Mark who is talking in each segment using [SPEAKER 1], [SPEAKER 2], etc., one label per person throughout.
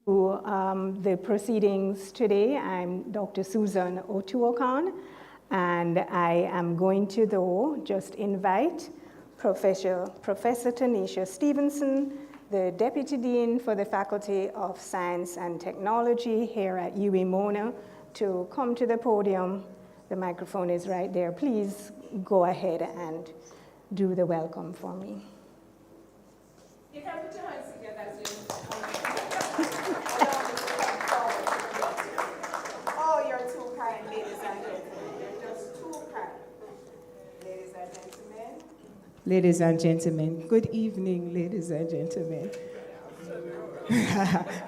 [SPEAKER 1] The proceedings today. I'm Dr. Susan Otuokan, and I am going to, though, just invite Professor Tanisha Stevenson, the Deputy Dean for the Faculty of Science and Technology here at UWI Mona, to come to the podium. The microphone is right there. Please go ahead and do the welcome for me.
[SPEAKER 2] You can put your hands together as you Oh, you're too kind, ladies and gentlemen. You're just too kind. Ladies and gentlemen.
[SPEAKER 3] Ladies and gentlemen, good evening, ladies and gentlemen.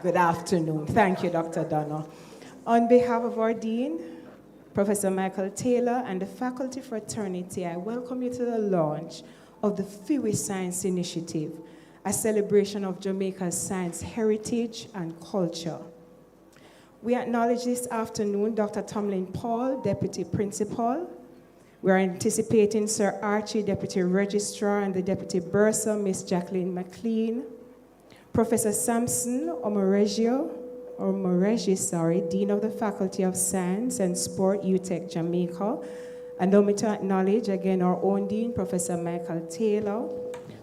[SPEAKER 3] Good afternoon. Thank you, Dr. Donna. On behalf of our Dean, Professor Michael Taylor, and the faculty fraternity, I welcome you to the launch of the FIWI Science Initiative, a celebration of Jamaica's science heritage and culture. We acknowledge this afternoon Dr. Tomlin Paul, Deputy Principal. We are anticipating Sir Archie, Deputy Registrar, and the Deputy Bursar, Miss Jacqueline McLean. Professor Samson Omoreji, Dean of the Faculty of Science and Sport, UTech Jamaica. Allow me to acknowledge again our own Dean, Professor Michael Taylor.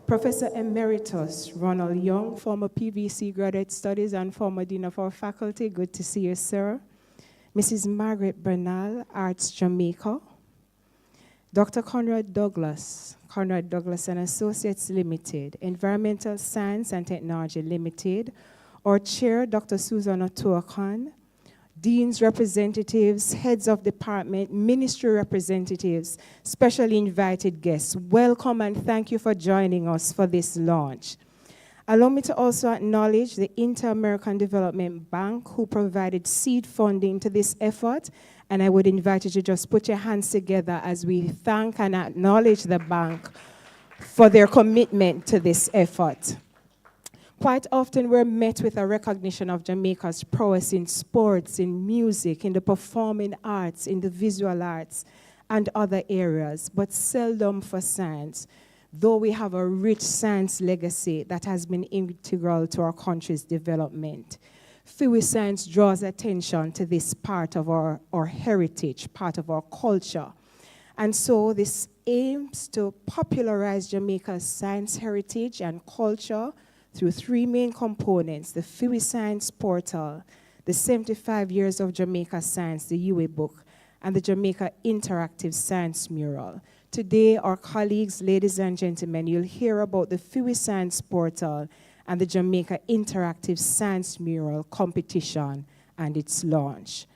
[SPEAKER 3] Professor Emeritus Ronald Young, former PVC Graduate Studies and former Dean of our faculty. Good to see you, sir. Mrs. Margaret Bernal, Arts Jamaica. Dr. Conrad Douglas and Associates Limited, Environmental Science and Technology Limited. Our chair, Dr. Susan Otuokan. Deans representatives, heads of department, ministry representatives, specially invited guests, welcome and thank you for joining us for this launch. Allow me to also acknowledge the Inter-American Development Bank who provided seed funding to this effort, and I would invite you to just put your hands together as we thank and acknowledge the bank for their commitment to this effort. Quite often we're met with a recognition of Jamaica's prowess in sports, in music, in the performing arts, in the visual arts, and other areas, but seldom for science, though we have a rich science legacy that has been integral to our country's development. FIWI Science draws attention to this part of our heritage, part of our culture. And so this aims to popularize Jamaica's science heritage and culture through three main components: the FIWI Science Portal, the 75 Years of Jamaica Science, the UWI book, and the Jamaica Interactive Science Mural. Today, our colleagues, ladies and gentlemen, you'll hear about the FIWI Science Portal and the Jamaica Interactive Science Mural competition and its launch.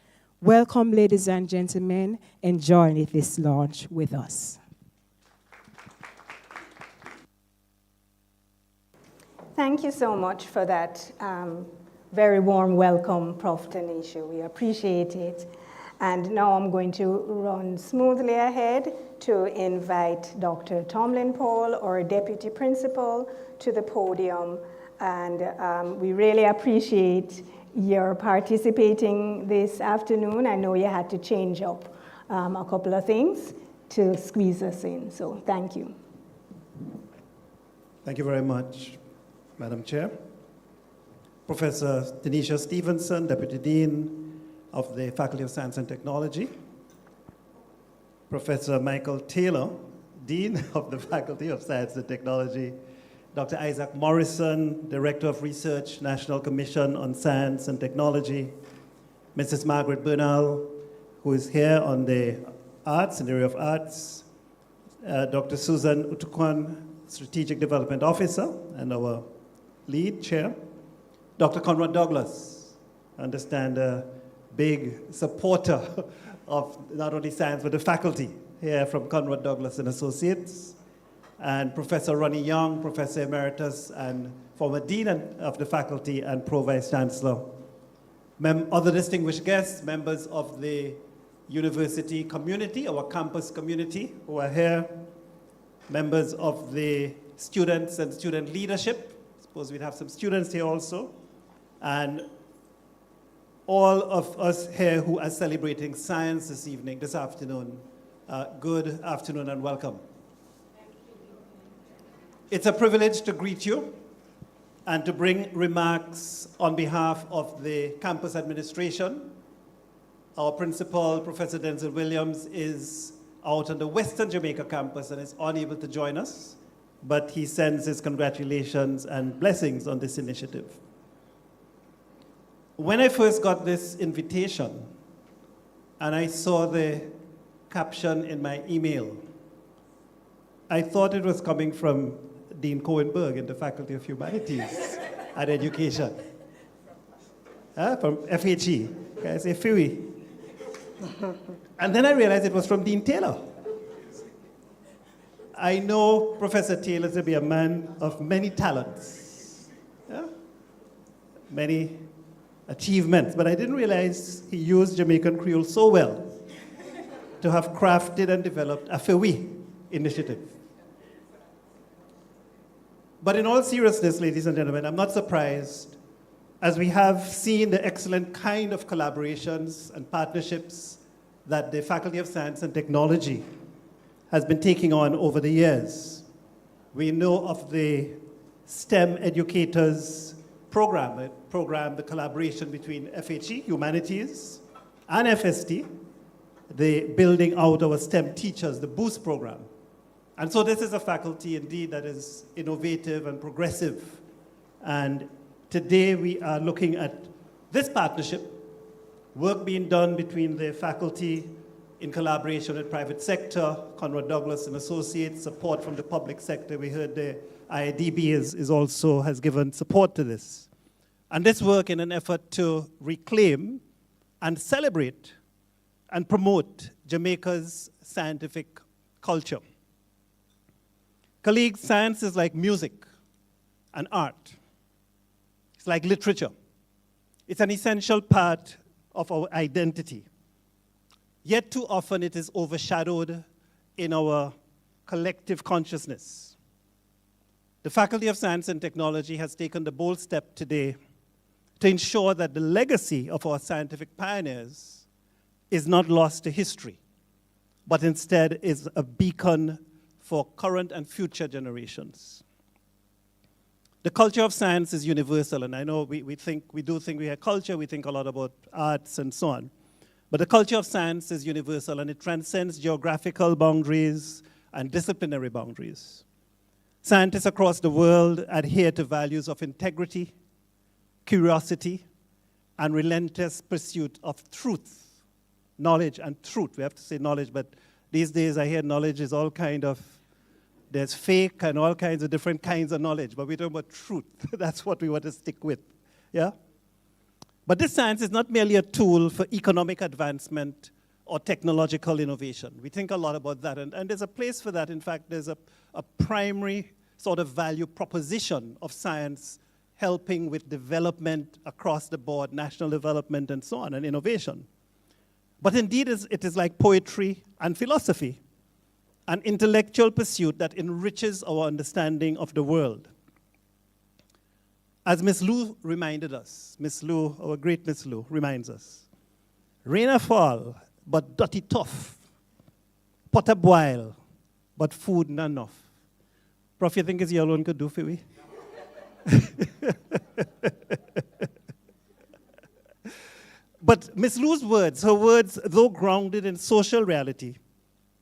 [SPEAKER 3] Welcome, ladies and gentlemen. Enjoy this launch with us.
[SPEAKER 1] Thank you so much for that very warm welcome, Prof. Tanisha. We appreciate it. And now I'm going to run smoothly ahead to invite Dr. Tomlin Paul, our Deputy Principal, to the podium. And we really appreciate your participating this afternoon. I know you had to change up a couple of things to squeeze us in, so thank you.
[SPEAKER 4] Thank you very much, Madam Chair. Professor Tanisha Stevenson, Deputy Dean of the Faculty of Science and Technology. Professor Michael Taylor, Dean of the Faculty of Science and Technology. Dr. Isaac Morrison, Director of Research, National Commission on Science and Technology. Mrs. Margaret Bernal, who is here on the arts, in the area of arts. Dr. Susan Otuokan, Strategic Development Officer, and our lead chair. Dr. Conrad Douglas, I understand a big supporter of not only science, but the faculty here from Conrad Douglas and Associates. And Professor Ronnie Young, Professor Emeritus and former Dean of the Faculty and Pro-Vice Chancellor. Other distinguished guests, members of the university community, our campus community who are here, members of the students and student leadership. I suppose we'd have some students here also. And all of us here who are celebrating science this afternoon, good afternoon and welcome. It's a privilege to greet you and to bring remarks on behalf of the campus administration. Our principal, Professor Denzel Williams, is out on the Western Jamaica campus and is unable to join us, but he sends his congratulations and blessings on this initiative. When I first got this invitation and I saw the caption in my email, I thought it was coming from Dean Cohenberg in the Faculty of Humanities and Education. From FHE. I say, FHE. And then I realized it was from Dean Taylor. I know Professor Taylor to be a man of many talents, many achievements, but I didn't realize he used Jamaican Creole so well to have crafted and developed a FHE initiative. But in all seriousness, ladies and gentlemen, I'm not surprised, as we have seen the excellent kind of collaborations and partnerships that the Faculty of Science and Technology has been taking on over the years. We know of the STEM Educators program, the collaboration between FHE, Humanities, and FST, the building out our STEM teachers, the BOOST program. And so this is a faculty indeed that is innovative and progressive. And today we are looking at this partnership, work being done between the faculty in collaboration with private sector, Conrad Douglas and Associates, support from the public sector. We heard the IIDB has given support to this. And this work in an effort to reclaim and celebrate and promote Jamaica's scientific culture. Colleagues, science is like music and art. It's like literature. It's an essential part of our identity. Yet too often it is overshadowed in our collective consciousness. The Faculty of Science and Technology has taken the bold step today to ensure that the legacy of our scientific pioneers is not lost to history, but instead is a beacon for current and future generations. The culture of science is universal, and I know we do think we have culture, we think a lot about arts and so on. But the culture of science is universal, and it transcends geographical boundaries and disciplinary boundaries. Scientists across the world adhere to values of integrity, curiosity, and relentless pursuit of truth, knowledge and truth. We have to say knowledge, but these days I hear knowledge is all kind of, there's fake and all kinds of different kinds of knowledge, but we're talking about truth. That's what we want to stick with, yeah? But this science is not merely a tool for economic advancement or technological innovation. We think a lot about that, and there's a place for that. In fact, there's a primary sort of value proposition of science helping with development across the board, national development and so on, and innovation. But indeed, it is like poetry and philosophy, an intellectual pursuit that enriches our understanding of the world. As Miss Lou reminded us, Miss Lou, our great Miss Lou, reminds us, rain a fall, but dirty tough, pot a boil, but food not enough. Prof, you think it's your alone could do for we? But Miss Lou's words, her words, though grounded in social reality,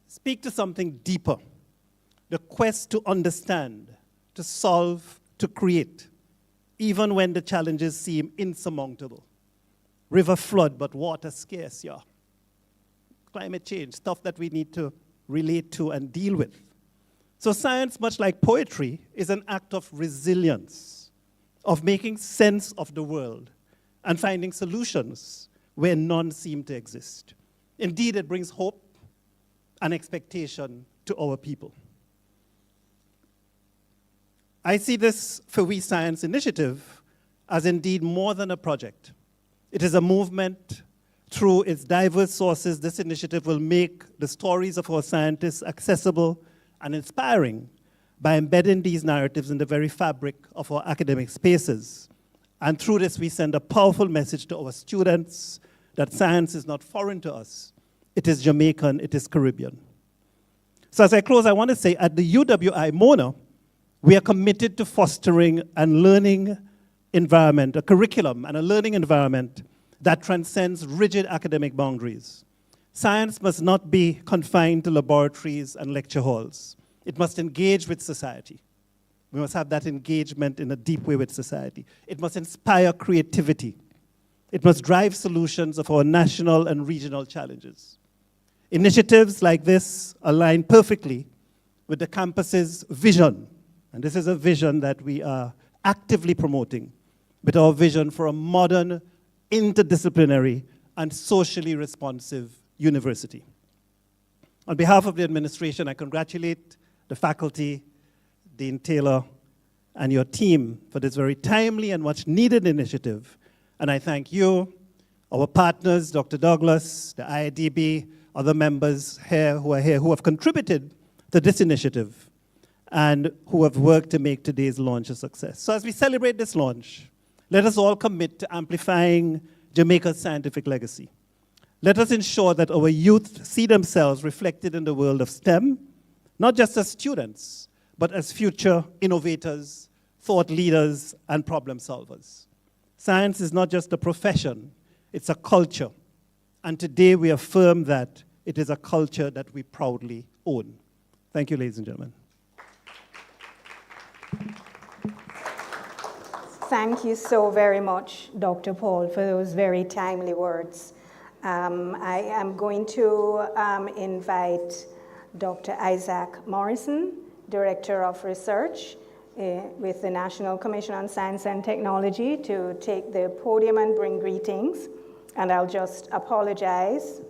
[SPEAKER 4] speak to something deeper, the quest to understand, to solve, to create, even when the challenges seem insurmountable. River flood, but water scarce, yeah. Climate change, stuff that we need to relate to and deal with. So science, much like poetry, is an act of resilience, of making sense of the world and finding solutions where none seem to exist. Indeed, it brings hope and expectation to our people. I see this FHE Science initiative as indeed more than a project. It is a movement. Through its diverse sources, this initiative will make the stories of our scientists accessible and inspiring by embedding these narratives in the very fabric of our academic spaces. And through this, we send a powerful message to our students that science is not foreign to us. It is Jamaican, it is Caribbean. So as I close, I want to say at the UWI Mona, We are committed to fostering a learning environment, a curriculum and a learning environment that transcends rigid academic boundaries. Science must not be confined to laboratories and lecture halls. It must engage with society. We must have that engagement in a deep way with society. It must inspire creativity. It must drive solutions of our national and regional challenges. Initiatives like this align perfectly with the campus's vision, and this is a vision that we are actively promoting, with our vision for a modern, interdisciplinary, and socially responsive university. On behalf of the administration, I congratulate the faculty, Dean Taylor, and your team for this very timely and much needed initiative. And I thank you, our partners, Dr. Douglas, the IIDB, other members here who have contributed to this initiative and who have worked to make today's launch a success. So as we celebrate this launch, let us all commit to amplifying Jamaica's scientific legacy. Let us ensure that our youth see themselves reflected in the world of STEM, not just as students, but as future innovators, thought leaders, and problem solvers. Science is not just a profession, it's a culture. And today we affirm that it is a culture that we proudly own. Thank you, ladies and gentlemen.
[SPEAKER 1] Thank you so very much, Dr. Paul, for those very timely words. I am going to invite Dr. Isaac Morrison, Director of Research with the National Commission on Science and Technology, to take the podium and bring greetings. And I'll just apologize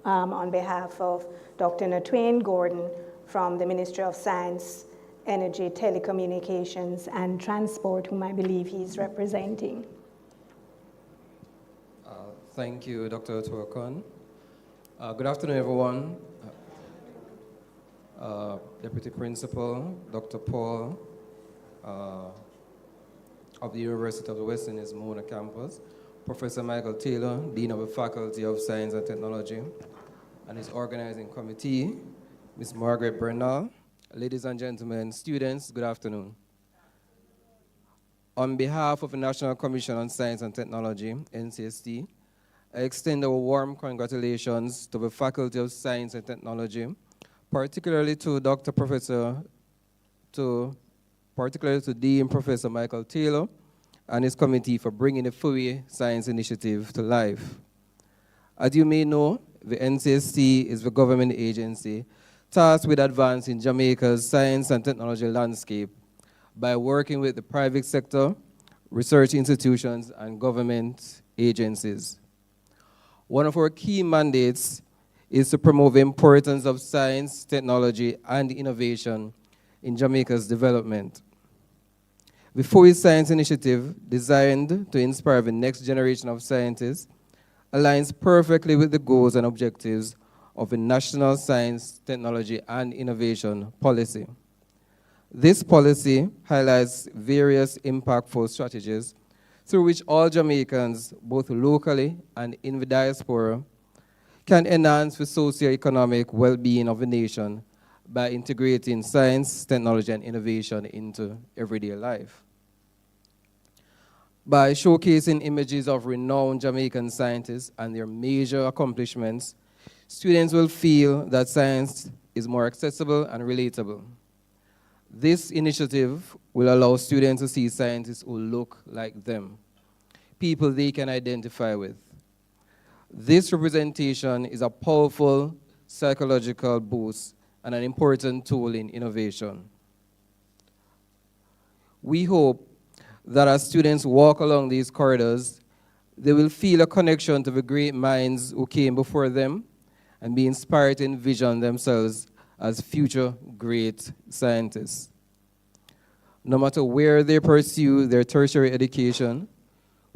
[SPEAKER 1] on behalf of Dr. Natwain Gordon from the Ministry of Science, Energy, Telecommunications, and Transport, whom I believe he's representing.
[SPEAKER 5] Thank you, Dr. Colquhoun. Good afternoon, everyone. Deputy Principal, Dr. Paul, of the University of the West Indies Mona campus, Professor Michael Taylor, Dean of the Faculty of Science and Technology, and his organizing committee, Ms. Margaret Bernal. Ladies and gentlemen, students, good afternoon. On behalf of the National Commission on Science and Technology, NCST, I extend our warm congratulations to the Faculty of Science and Technology, particularly to Dean Professor Michael Taylor and his committee for bringing the FUI Science Initiative to life. As you may know, the NCST is the government agency tasked with advancing Jamaica's science and technology landscape by working with the private sector, research institutions, and government agencies. One of our key mandates is to promote the importance of science, technology, and innovation in Jamaica's development. The FUI Science Initiative, designed to inspire the next generation of scientists, aligns perfectly with the goals and objectives of the National Science, Technology, and Innovation Policy. This policy highlights various impactful strategies through which all Jamaicans, both locally and in the diaspora, can enhance the socio-economic well-being of the nation by integrating science, technology, and innovation into everyday life. By showcasing images of renowned Jamaican scientists and their major accomplishments, students will feel that science is more accessible and relatable. This initiative will allow students to see scientists who look like them, people they can identify with. This representation is a powerful psychological boost and an important tool in innovation. We hope that as students walk along these corridors, they will feel a connection to the great minds who came before them and be inspired to envision themselves as future great scientists. No matter where they pursue their tertiary education,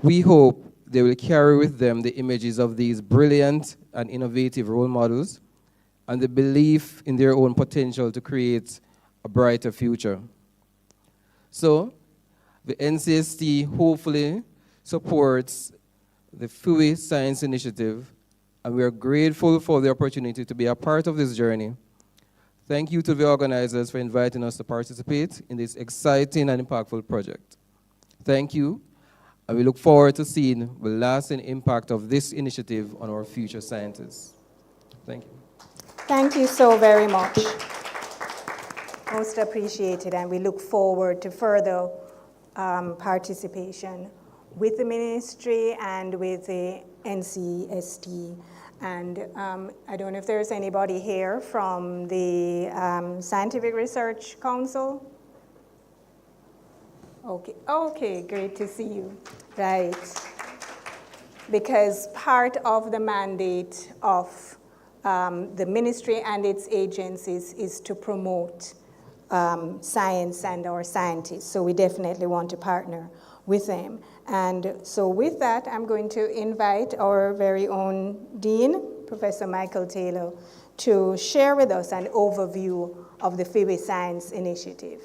[SPEAKER 5] we hope they will carry with them the images of these brilliant and innovative role models and the belief in their own potential to create a brighter future. So, the NCST hopefully supports the FUI Science Initiative, and we are grateful for the opportunity to be a part of this journey. Thank you to the organizers for inviting us to participate in this exciting and impactful project. Thank you, and we look forward to seeing the lasting impact of this initiative on our future scientists. Thank you.
[SPEAKER 1] Thank you so very much. Most appreciated, and we look forward to further participation with the ministry and with the NCST. And I don't know if there's anybody here from the Scientific Research Council. Okay, great to see you. Right. Because part of the mandate of the ministry and its agencies is to promote science and our scientists. So we definitely want to partner with them. And so with that, I'm going to invite our very own Dean, Professor Michael Taylor, to share with us an overview of the FIWI Science Initiative.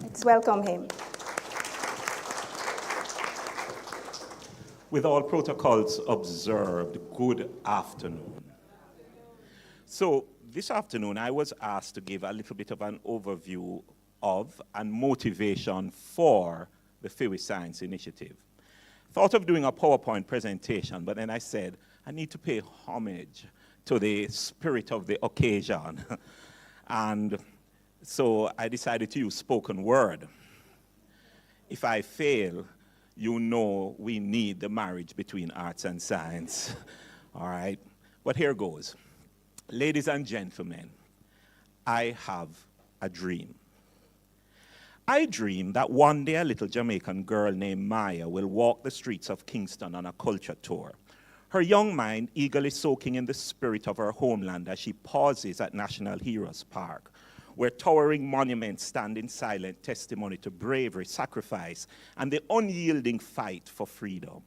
[SPEAKER 1] Let's welcome him.
[SPEAKER 6] With all protocols observed, good afternoon. So this afternoon, I was asked to give a little bit of an overview of and motivation for the FIWI Science Initiative. Thought of doing a PowerPoint presentation, but then I said, I need to pay homage to the spirit of the occasion. And so I decided to use spoken word. If I fail, you know we need the marriage between arts and science. All right? But here goes. Ladies and gentlemen, I have a dream. I dream that one day a little Jamaican girl named Maya will walk the streets of Kingston on a culture tour, her young mind eagerly soaking in the spirit of her homeland as she pauses at National Heroes Park, where towering monuments stand in silent testimony to bravery, sacrifice, and the unyielding fight for freedom.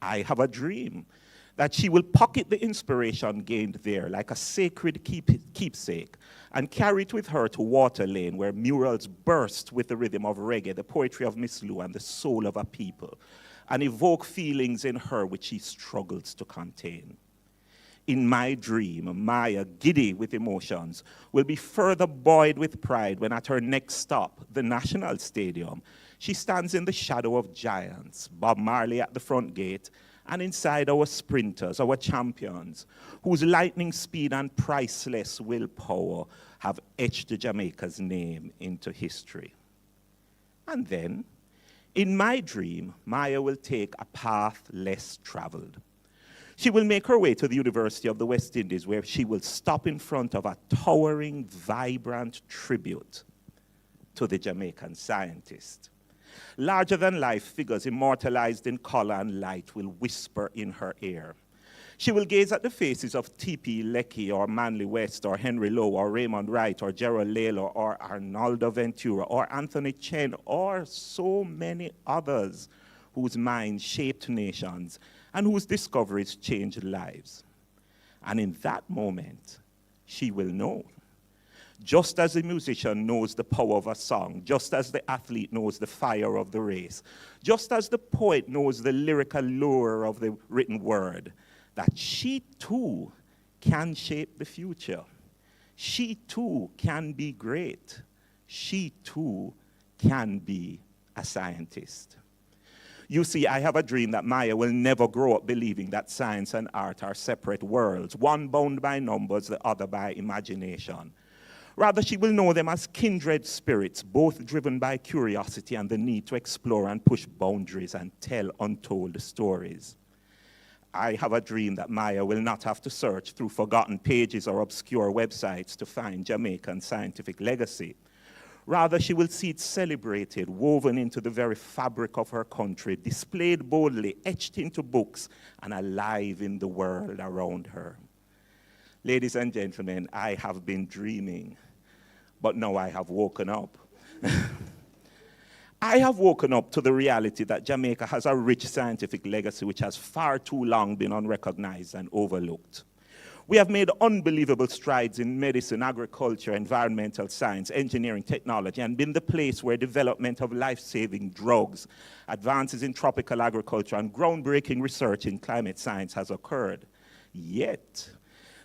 [SPEAKER 6] I have a dream that she will pocket the inspiration gained there like a sacred keepsake and carry it with her to Water Lane, where murals burst with the rhythm of reggae, the poetry of Miss Lou, and the soul of a people, and evoke feelings in her which she struggles to contain. In my dream, Maya, giddy with emotions, will be further buoyed with pride when at her next stop, the National Stadium, she stands in the shadow of giants, Bob Marley at the front gate, and inside our sprinters, our champions, whose lightning speed and priceless willpower have etched Jamaica's name into history. And then, in my dream, Maya will take a path less traveled. She will make her way to the University of the West Indies, where she will stop in front of a towering, vibrant tribute to the Jamaican scientist. Larger-than-life figures immortalized in color and light will whisper in her ear. She will gaze at the faces of T.P. Lecky or Manly West or Henry Lowe or Raymond Wright or Gerald Laylow or Arnaldo Ventura or Anthony Chen or so many others whose minds shaped nations and whose discoveries changed lives. And in that moment, she will know. Just as the musician knows the power of a song, just as the athlete knows the fire of the race, just as the poet knows the lyrical lure of the written word, that she too can shape the future. She too can be great. She too can be a scientist. You see, I have a dream that Maya will never grow up believing that science and art are separate worlds, one bound by numbers, the other by imagination. Rather, she will know them as kindred spirits, both driven by curiosity and the need to explore and push boundaries and tell untold stories. I have a dream that Maya will not have to search through forgotten pages or obscure websites to find Jamaican scientific legacy. Rather, she will see it celebrated, woven into the very fabric of her country, displayed boldly, etched into books, and alive in the world around her. Ladies and gentlemen, I have been dreaming, but now I have woken up. I have woken up to the reality that Jamaica has a rich scientific legacy which has far too long been unrecognized and overlooked. We have made unbelievable strides in medicine, agriculture, environmental science, engineering, technology, and been the place where development of life-saving drugs, advances in tropical agriculture, and groundbreaking research in climate science has occurred. Yet,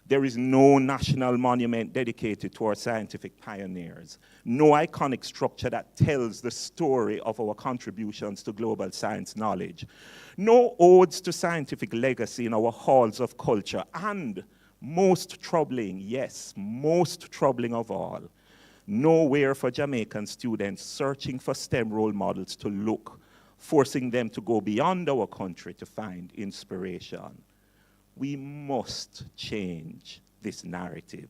[SPEAKER 6] There is no national monument dedicated to our scientific pioneers, no iconic structure that tells the story of our contributions to global science knowledge, no odes to scientific legacy in our halls of culture, and most troubling, yes, most troubling of all, nowhere for Jamaican students searching for STEM role models to look, forcing them to go beyond our country to find inspiration. We must change this narrative.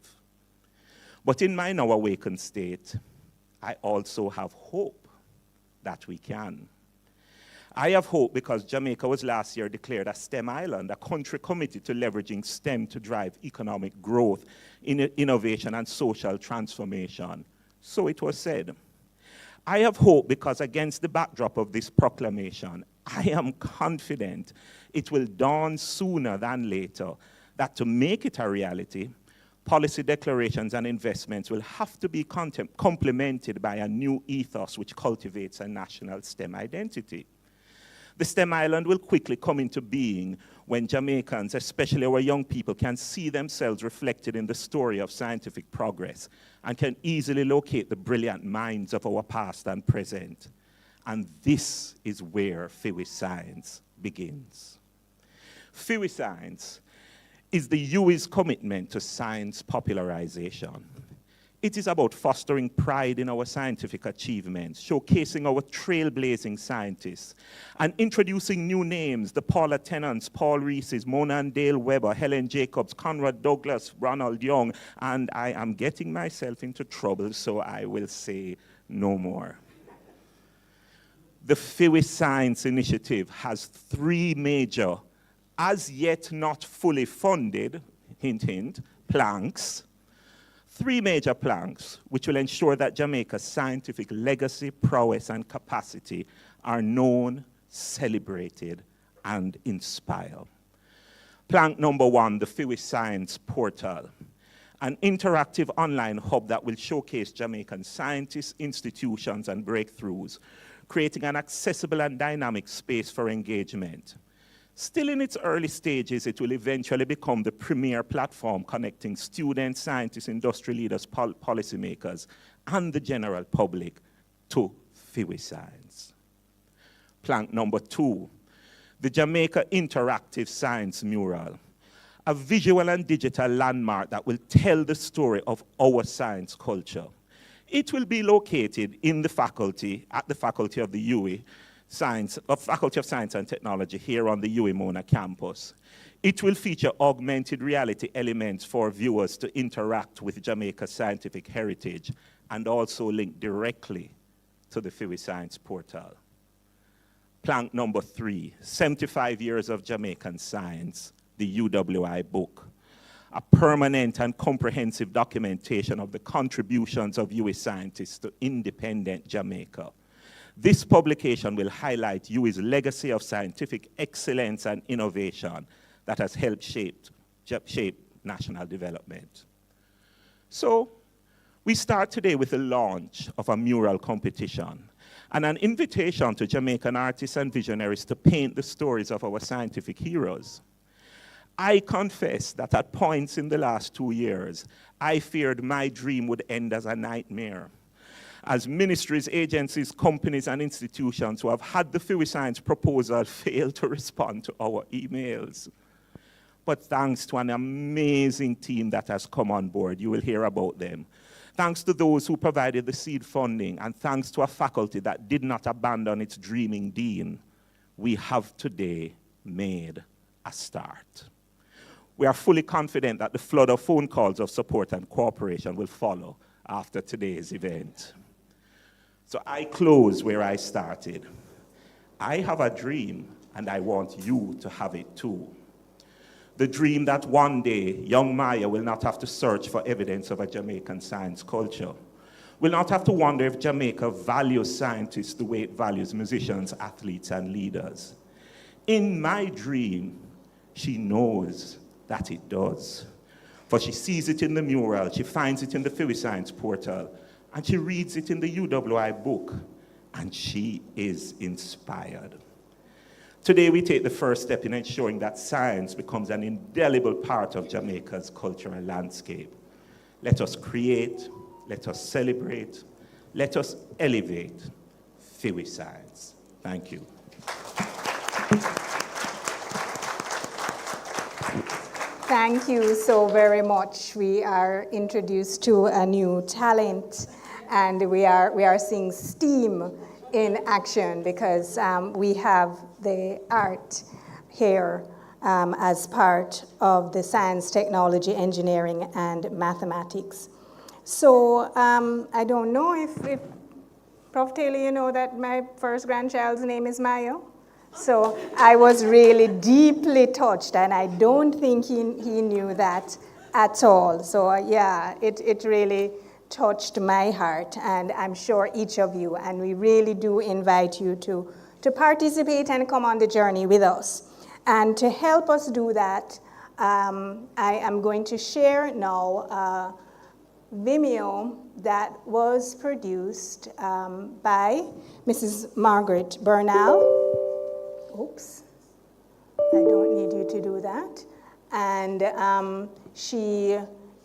[SPEAKER 6] But in my now awakened state, I also have hope that we can. I have hope because Jamaica was last year declared a STEM island, a country committed to leveraging STEM to drive economic growth, innovation, and social transformation. So it was said. I have hope because against the backdrop of this proclamation, I am confident it will dawn sooner than later that to make it a reality, policy declarations and investments will have to be complemented by a new ethos which cultivates a national STEM identity. The STEM island will quickly come into being when Jamaicans, especially our young people, can see themselves reflected in the story of scientific progress and can easily locate the brilliant minds of our past and present. And this is where FIWI Science begins. FIWI Science is the UWI's commitment to science popularization. It is about fostering pride in our scientific achievements, showcasing our trailblazing scientists, and introducing new names, the Paula Tennants, Paul Reeses, Mona and Dale Weber, Helen Jacobs, Conrad Douglas, Ronald Young, and I am getting myself into trouble, so I will say no more. The FIWI Science Initiative has three major, as yet not fully funded, hint, hint, planks. Three major planks which will ensure that Jamaica's scientific legacy, prowess, and capacity are known, celebrated, and inspired. Plank number one, the FIWI Science Portal, an interactive online hub that will showcase Jamaican scientists, institutions, and breakthroughs, creating an accessible and dynamic space for engagement. Still in its early stages, it will eventually become the premier platform connecting students, scientists, industry leaders, policymakers, and the general public to FIWI Science. Plank number two, the Jamaica Interactive Science Mural, a visual and digital landmark that will tell the story of our science culture. It will be located in the faculty, at the faculty of the UWI, Faculty of Science and Technology here on the UWI Mona campus. It will feature augmented reality elements for viewers to interact with Jamaica's scientific heritage and also link directly to the FIWI Science Portal. Plank number three, 75 years of Jamaican science, the UWI book, a permanent and comprehensive documentation of the contributions of UWI scientists to independent Jamaica. This publication will highlight UWI's legacy of scientific excellence and innovation that has helped shape national development. So, we start today with the launch of a mural competition and an invitation to Jamaican artists and visionaries to paint the stories of our scientific heroes. I confess that at points in the last 2 years, I feared my dream would end as a nightmare. As ministries, agencies, companies, and institutions who have had the FIWI Science proposal fail to respond to our emails. But thanks to an amazing team that has come on board, you will hear about them. Thanks to those who provided the seed funding, and thanks to a faculty that did not abandon its dreaming dean, we have today made a start. We are fully confident that the flood of phone calls of support and cooperation will follow after today's event. So I close where I started. I have a dream, and I want you to have it too. The dream that one day, young Maya will not have to search for evidence of a Jamaican science culture, will not have to wonder if Jamaica values scientists the way it values musicians, athletes, and leaders. In my dream, she knows that it does. For she sees it in the mural, she finds it in the FIWI Science Portal, and she reads it in the UWI book, and she is inspired. Today, we take the first step in ensuring that science becomes an indelible part of Jamaica's cultural landscape. Let us create, let us celebrate, let us elevate FIWI science. Thank you.
[SPEAKER 1] Thank you so very much. We are introduced to a new talent, and we are seeing STEAM in action because we have the art here as part of the science, technology, engineering, and mathematics. So I don't know if Prof. Taylor, you know that my first grandchild's name is Mayo? So I was really deeply touched, and I don't think he knew that at all. So yeah, it really touched my heart, and I'm sure each of you, and we really do invite you to participate and come on the journey with us. And to help us do that, I am going to share now a Vimeo that was produced by Mrs. Margaret Bernal. Oops, I don't need you to do that. And she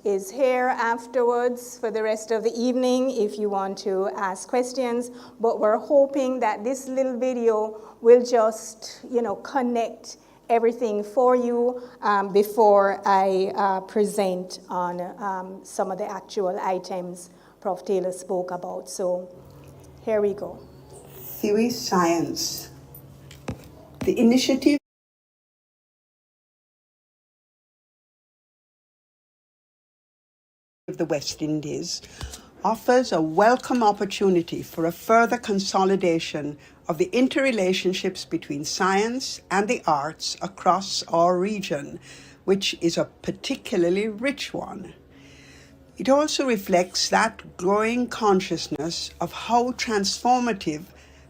[SPEAKER 1] is here afterwards for the rest of the evening if you want to ask questions. But we're hoping that this little video will just, connect everything for you before I present on some of the actual items Prof. Taylor spoke about. So here we go.
[SPEAKER 7] FIWI Science. The initiative of the West Indies offers a welcome opportunity for a further consolidation of the interrelationships between science and the arts across our region, which is a particularly rich one. It also reflects that growing consciousness of how transformative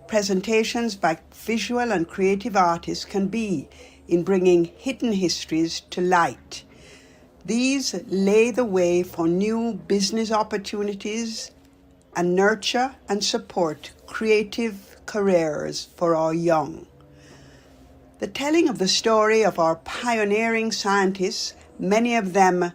[SPEAKER 7] presentations by visual and creative artists can be in bringing hidden histories to light. These lay the way for new business opportunities and nurture and support creative careers for our young. The telling of the story of our pioneering scientists, many of them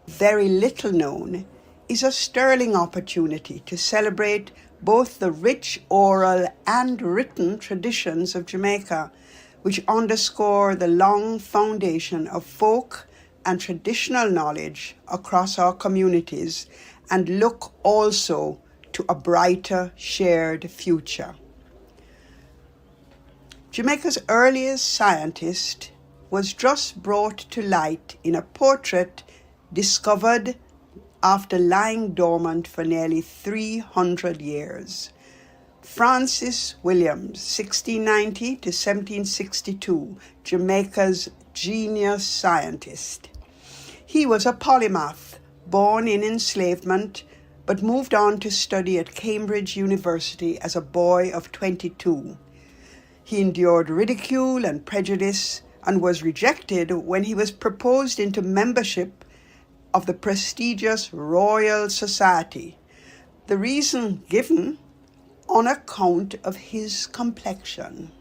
[SPEAKER 7] very little known, is a sterling opportunity to celebrate both the rich oral and written traditions of Jamaica, which underscore the long foundation of folk and traditional knowledge across our communities, and look also to a brighter shared future. Jamaica's earliest scientist was just brought to light in a portrait discovered after lying dormant for nearly 300 years. Francis Williams, 1690 to 1762, Jamaica's genius scientist. He was a polymath, born in enslavement, but moved on to study at Cambridge University as a boy of 22. He endured ridicule and prejudice and was rejected when he was proposed into membership of the prestigious Royal Society. The reason given, on account of his complexion.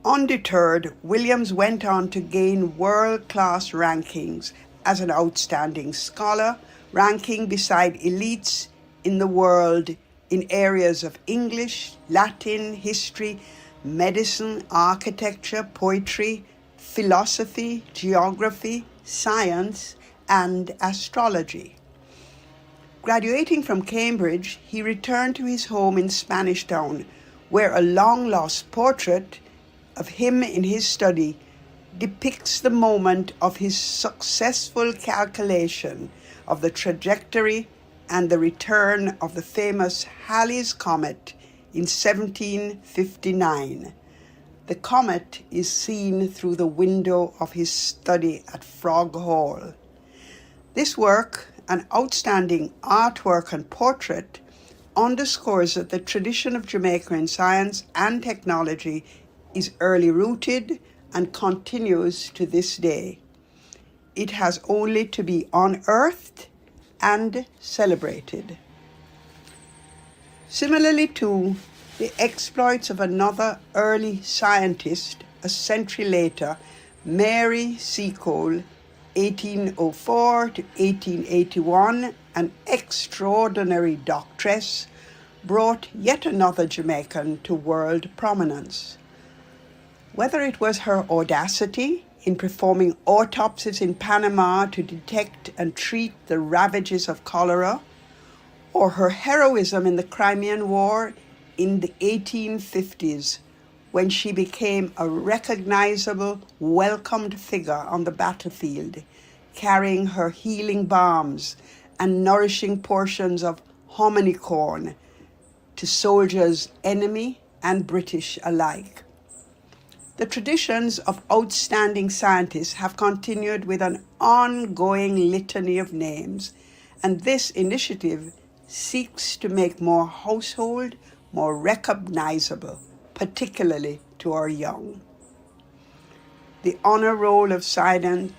[SPEAKER 7] Undeterred, Williams went on to gain world-class rankings as an outstanding scholar, ranking beside elites in the world in areas of English, Latin, history, medicine, architecture, poetry, philosophy, geography, science, and astrology. Graduating from Cambridge, he returned to his home in Spanish Town, where a long-lost portrait of him in his study depicts the moment of his successful calculation of the trajectory and the return of the famous Halley's Comet in 1759. The comet is seen through the window of his study at Frog Hall. This work, an outstanding artwork and portrait, underscores that the tradition of Jamaica in science and technology is early rooted and continues to this day. It has only to be unearthed and celebrated. Similarly too, the exploits of another early scientist a century later, Mary Seacole, 1804 to 1881, an extraordinary doctress, brought yet another Jamaican to world prominence. Whether it was her audacity in performing autopsies in Panama to detect and treat the ravages of cholera, or her heroism in the Crimean War in the 1850s, when she became a recognizable, welcomed figure on the battlefield, carrying her healing balms and nourishing portions of hominy corn to soldiers, enemy and British alike. The traditions of outstanding scientists have continued with an ongoing litany of names, and this initiative seeks to make more household, more recognizable, particularly to our young. The honor roll of scientists.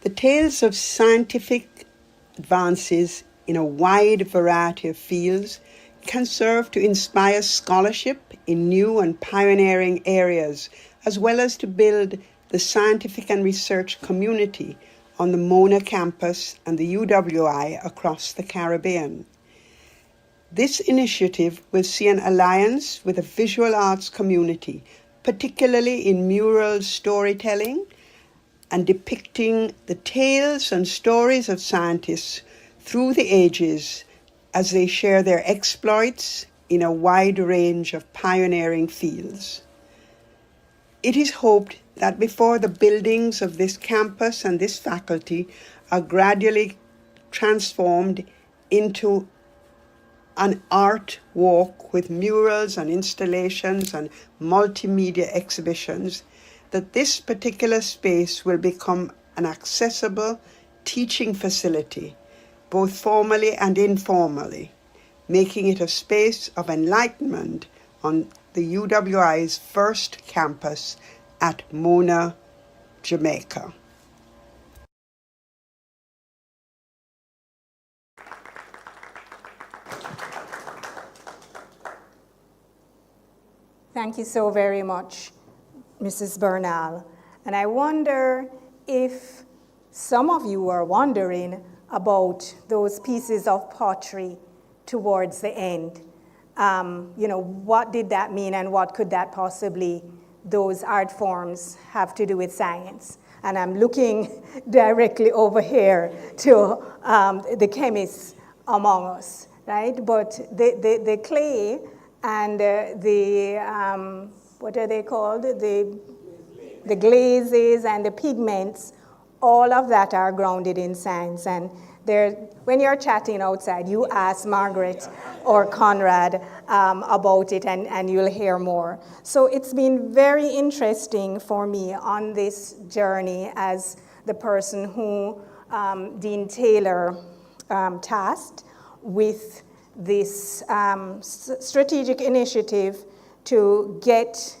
[SPEAKER 7] The tales of scientific advances in a wide variety of fields can serve to inspire scholarship in new and pioneering areas, as well as to build the scientific and research community on the Mona campus and the UWI across the Caribbean. This initiative will see an alliance with the visual arts community, particularly in mural storytelling and depicting the tales and stories of scientists through the ages as they share their exploits in a wide range of pioneering fields. It is hoped that before the buildings of this campus and this faculty are gradually transformed into an art walk with murals and installations and multimedia exhibitions, that this particular space will become an accessible teaching facility, both formally and informally, making it a space of enlightenment on the UWI's first campus at Mona, Jamaica.
[SPEAKER 1] Thank you so very much, Mrs. Bernal. And I wonder if some of you are wondering about those pieces of pottery towards the end. What did that mean and what could that possibly, those art forms, have to do with science? And I'm looking directly over here to the chemists among us, right? But the clay and what are they called? The glazes and the pigments, all of that are grounded in science. And when you're chatting outside, you ask Margaret or Conrad about it, and you'll hear more. So it's been very interesting for me on this journey as the person who Dean Taylor tasked with this strategic initiative to get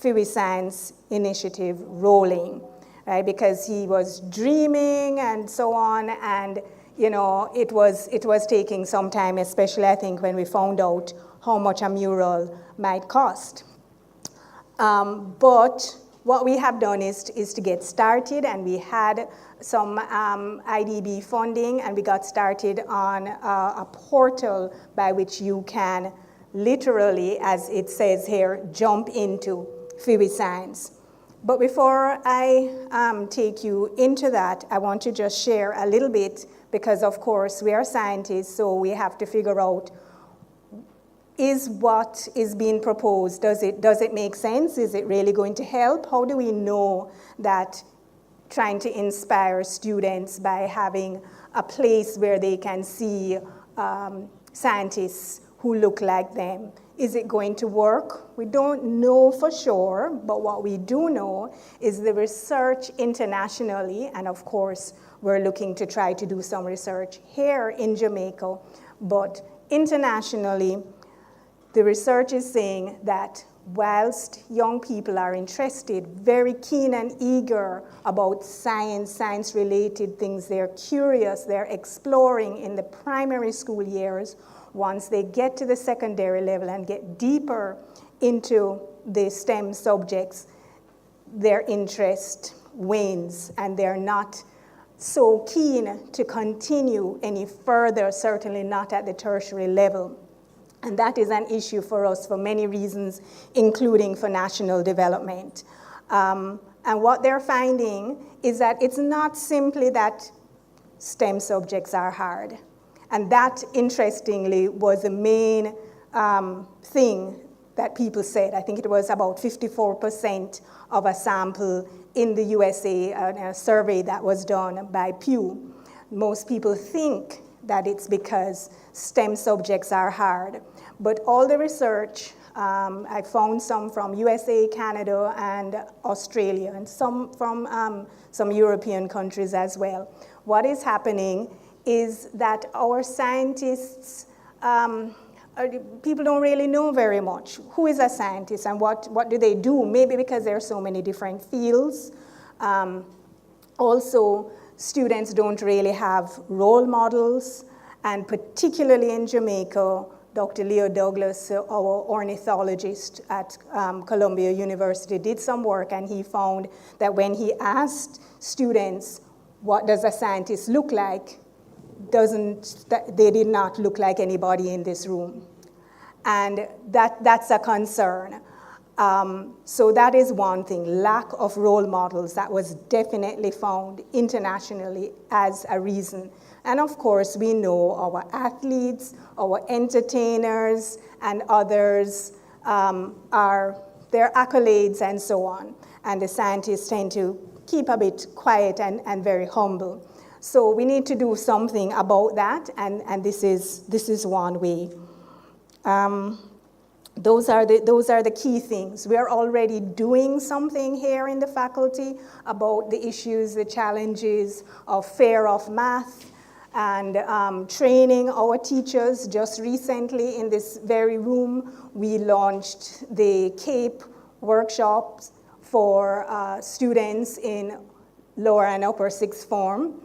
[SPEAKER 1] FIWI Science initiative rolling, right? Because he was dreaming and so on, and it was taking some time, especially I think when we found out how much a mural might cost. But what we have done is to get started, and we had some IDB funding, and we got started on a portal by which you can literally, as it says here, jump into FIWI Science. But before I take you into that, I want to just share a little bit, because of course we are scientists, so we have to figure out, is what is being proposed, does it make sense? Is it really going to help? How do we know that trying to inspire students by having a place where they can see scientists who look like them, is it going to work? We don't know for sure, but what we do know is the research internationally, and of course we're looking to try to do some research here in Jamaica, but internationally the research is saying that whilst young people are interested, very keen and eager about science, science-related things, they're curious, they're exploring in the primary school years. Once they get to the secondary level and get deeper into the STEM subjects, their interest wanes and they're not so keen to continue any further, certainly not at the tertiary level. And that is an issue for us for many reasons, including for national development. And what they're finding is that it's not simply that STEM subjects are hard. And that, interestingly, was the main thing that people said. I think it was about 54% of a sample in the USA, a survey that was done by Pew. Most people think that it's because STEM subjects are hard. But all the research, I found some from USA, Canada, and Australia, and some from some European countries as well. What is happening is that our scientists, people don't really know very much. Who is a scientist and what do they do? Maybe because there are so many different fields. Also, students don't really have role models, and particularly in Jamaica, Dr. Leo Douglas, our ornithologist at Columbia University, did some work, and he found that when he asked students, what does a scientist look like, they did not look like anybody in this room. And that's a concern. So that is one thing, lack of role models. That was definitely found internationally as a reason. And of course, we know our athletes, our entertainers, and others are their accolades and so on. And the scientists tend to keep a bit quiet and very humble. So we need to do something about that, and this is one way. Those are the key things. We are already doing something here in the faculty about the issues, the challenges of fear of math, and training our teachers. Just recently in this very room, we launched the CAPE workshops for students in lower and upper sixth form,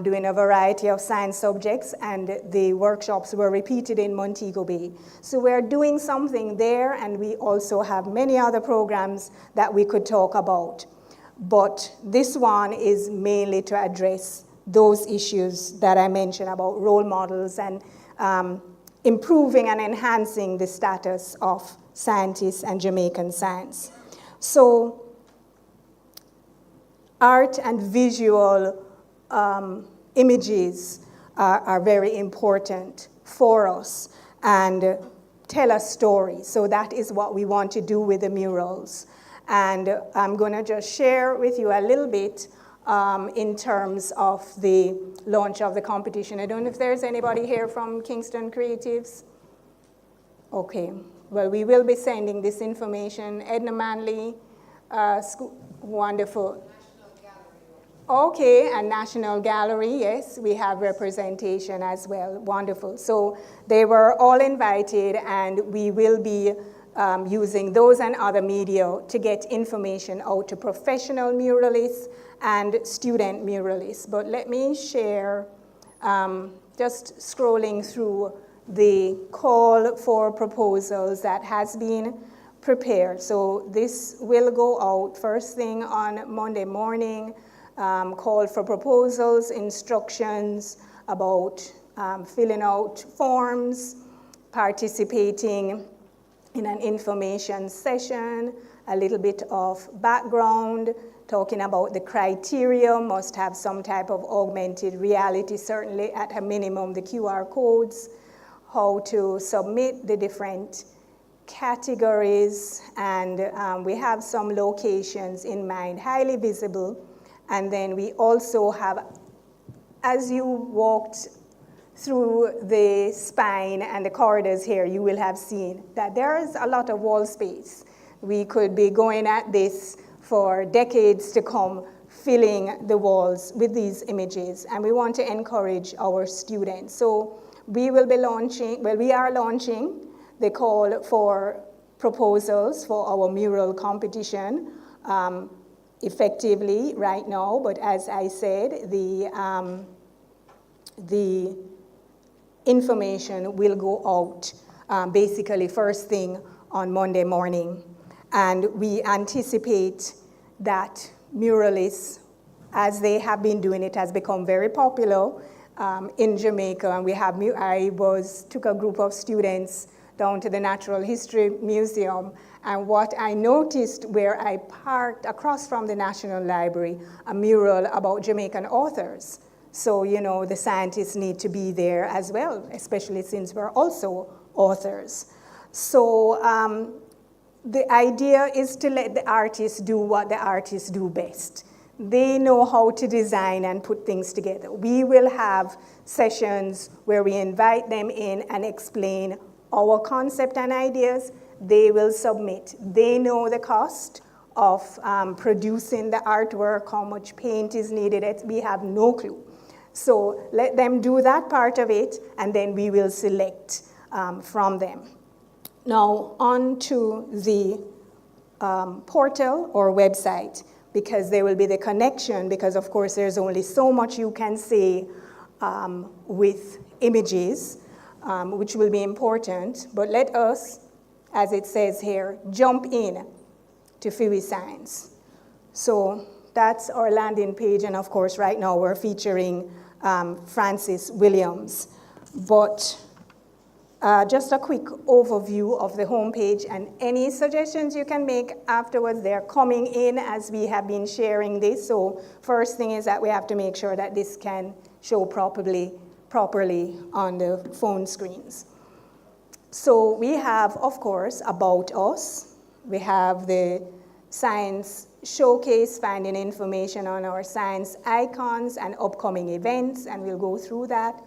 [SPEAKER 1] doing a variety of science subjects, and the workshops were repeated in Montego Bay. So we're doing something there, and we also have many other programs that we could talk about. But this one is mainly to address those issues that I mentioned about role models and improving and enhancing the status of scientists and Jamaican science. So art and visual images are very important for us and tell a story. So that is what we want to do with the murals. And I'm going to just share with you a little bit in terms of the launch of the competition. I don't know if there's anybody here from Kingston Creatives. Okay, well, we will be sending this information. Edna Manley, wonderful. Okay, and National Gallery, yes, we have representation as well, wonderful. So they were all invited, and we will be using those and other media to get information out to professional muralists and student muralists. But let me share, just scrolling through the call for proposals that has been prepared. So this will go out first thing on Monday morning. Call for proposals, instructions about filling out forms, participating in an information session, a little bit of background, talking about the criteria, must have some type of augmented reality, certainly at a minimum the QR codes, how to submit the different categories, and we have some locations in mind, highly visible. And then we also have, as you walked through the spine and the corridors here, you will have seen that there is a lot of wall space. We could be going at this for decades to come, filling the walls with these images, and we want to encourage our students. So we will be launching, well, we are launching the call for proposals for our mural competition effectively right now, but as I said, the information will go out basically first thing on Monday morning. And we anticipate that muralists, as they have been doing it, has become very popular in Jamaica. And we have, took a group of students down to the Natural History Museum, and what I noticed where I parked across from the National Library, a mural about Jamaican authors. So, you know, the scientists need to be there as well, especially since we're also authors. So the idea is to let the artists do what the artists do best. They know how to design and put things together. We will have sessions where we invite them in and explain our concept and ideas. They will submit. They know the cost of producing the artwork, how much paint is needed. We have no clue. So let them do that part of it, and then we will select from them. Now, on to the portal or website, because there will be the connection, because of course there's only so much you can say with images, which will be important. But let us, as it says here, jump in to FUI Science. So that's our landing page, and of course right now we're featuring Francis Williams. But just a quick overview of the homepage, and any suggestions you can make afterwards, they're coming in as we have been sharing this. So first thing is that we have to make sure that this can show properly on the phone screens. So we have, of course, About Us. We have the Science Showcase, finding information on our science icons and upcoming events, and we'll go through that.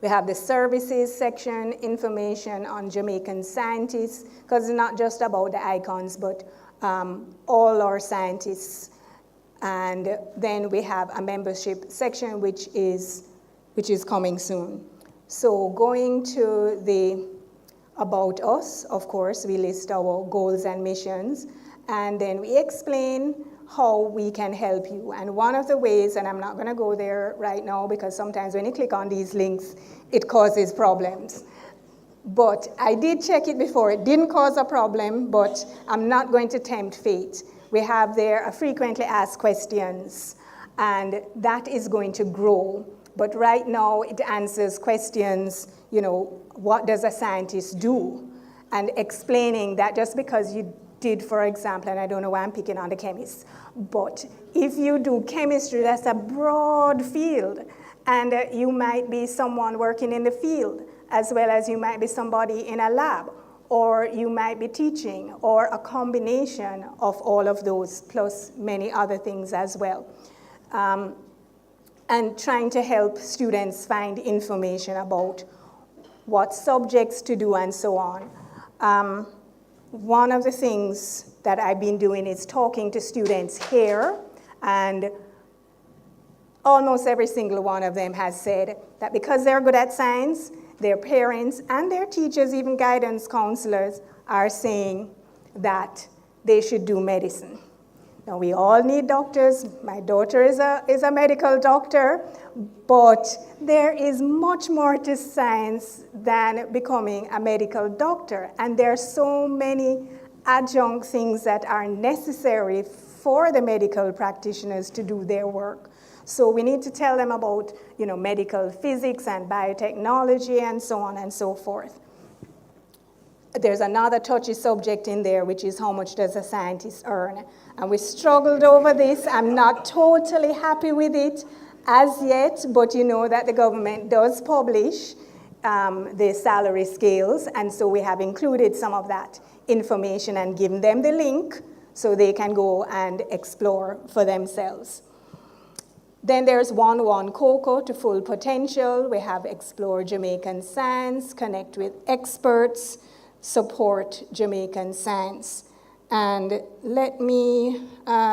[SPEAKER 1] We have the services section, information on Jamaican scientists, because it's not just about the icons, but all our scientists. And then we have a membership section, which is coming soon. So going to the About Us, of course, we list our goals and missions, and then we explain how we can help you. And one of the ways, and I'm not going to go there right now because sometimes when you click on these links, it causes problems. But I did check it before. It didn't cause a problem, but I'm not going to tempt fate. We have there a frequently asked questions, and that is going to grow. But right now, it answers questions, you know, what does a scientist do? And explaining that just because you did, for example, and I don't know why I'm picking on the chemists, but if you do chemistry, that's a broad field. And you might be someone working in the field, as well as you might be somebody in a lab, or you might be teaching, or a combination of all of those, plus many other things as well. And trying to help students find information about what subjects to do and so on. One of the things that I've been doing is talking to students here, and almost every single one of them has said that because they're good at science, their parents and their teachers, even guidance counselors, are saying that they should do medicine. Now, we all need doctors. My daughter is a medical doctor, but there is much more to science than becoming a medical doctor. And there are so many adjunct things that are necessary for the medical practitioners to do their work. So we need to tell them about, you know, medical physics and biotechnology and so on and so forth. There's another touchy subject in there, which is how much does a scientist earn? And we struggled over this. I'm not totally happy with it as yet, but you know that the government does publish the salary scales, and so we have included some of that information and given them the link so they can go and explore for themselves. Then there's 1-1 COCO to full potential. We have Explore Jamaican Science, Connect with Experts, Support Jamaican Science. And let me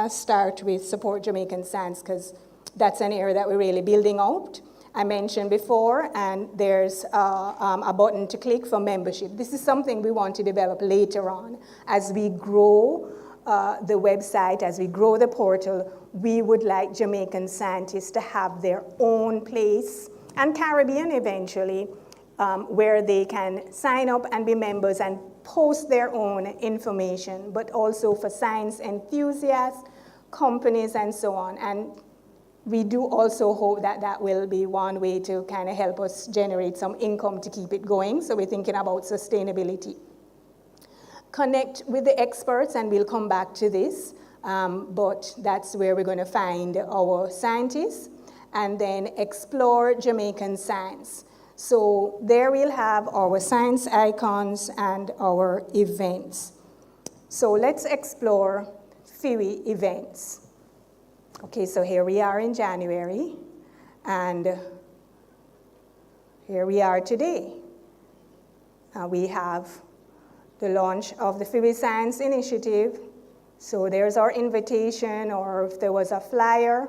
[SPEAKER 1] start with Support Jamaican Science, because that's an area that we're really building out. I mentioned before, and there's a button to click for membership. This is something we want to develop later on. As we grow the website, as we grow the portal, we would like Jamaican scientists to have their own place, and Caribbean eventually, where they can sign up and be members and post their own information, but also for science enthusiasts, companies, and so on. And we do also hope that that will be one way to kind of help us generate some income to keep it going. So we're thinking about sustainability. Connect with the experts, and we'll come back to this, but that's where we're going to find our scientists. And then explore Jamaican science. So there we'll have our science icons and our events. So let's explore FIWI events. Okay, so here we are in January, and here we are today. We have the launch of the FIWI Science Initiative. So there's our invitation, or if there was a flyer,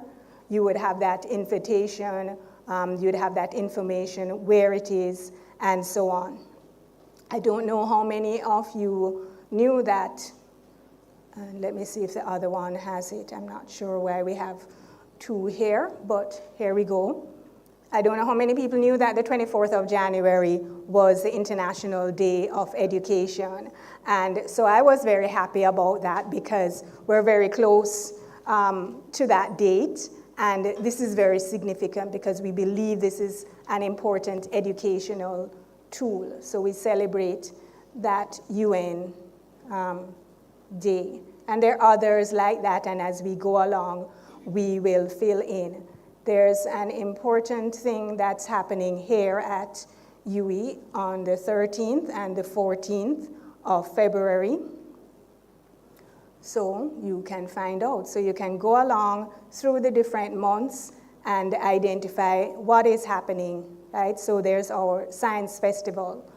[SPEAKER 1] you would have that invitation, you'd have that information, where it is, and so on. I don't know how many of you knew that. Let me see if the other one has it. I'm not sure why we have two here, but here we go. I don't know how many people knew that the 24th of January was the International Day of Education. And so I was very happy about that, because we're very close to that date. And this is very significant because we believe this is an important educational tool. So we celebrate that UN day. And there are others like that, and as we go along, we will fill in. There's an important thing that's happening here at UWI on the 13th and the 14th of February. So you can find out. So you can go along through the different months and identify what is happening, right? So there's our science festival,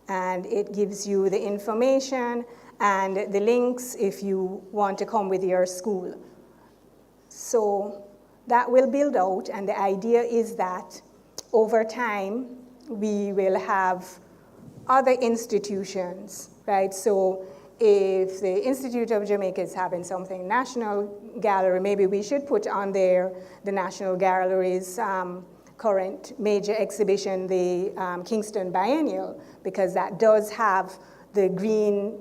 [SPEAKER 1] and it gives you the information and the links if you want to come with your school. So that will build out, and the idea is that over time we will have other institutions, right? So if the Institute of Jamaica is having something, National Gallery, maybe we should put on there the National Gallery's current major exhibition, the Kingston Biennial, because that does have the Green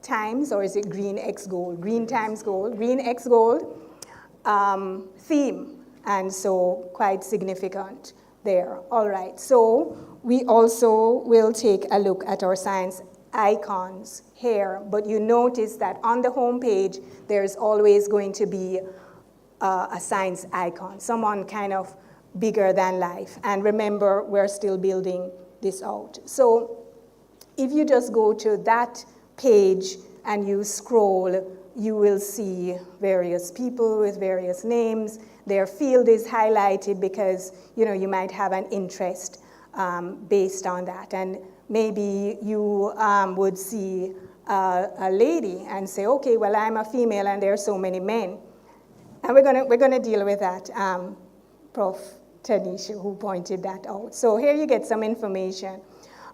[SPEAKER 1] Times, or is it Green X Gold? Green Times Gold, Green X Gold theme, and so quite significant there. All right, so we also will take a look at our science icons here, but you notice that on the home page, there's always going to be a science icon, someone kind of bigger than life. And remember, we're still building this out. So if you just go to that page and you scroll, you will see various people with various names. Their field is highlighted because you might have an interest based on that. And maybe you would see a lady and say, okay, well, I'm a female and there are so many men. And we're gonna deal with that, Prof. Tanisha, who pointed that out. So here you get some information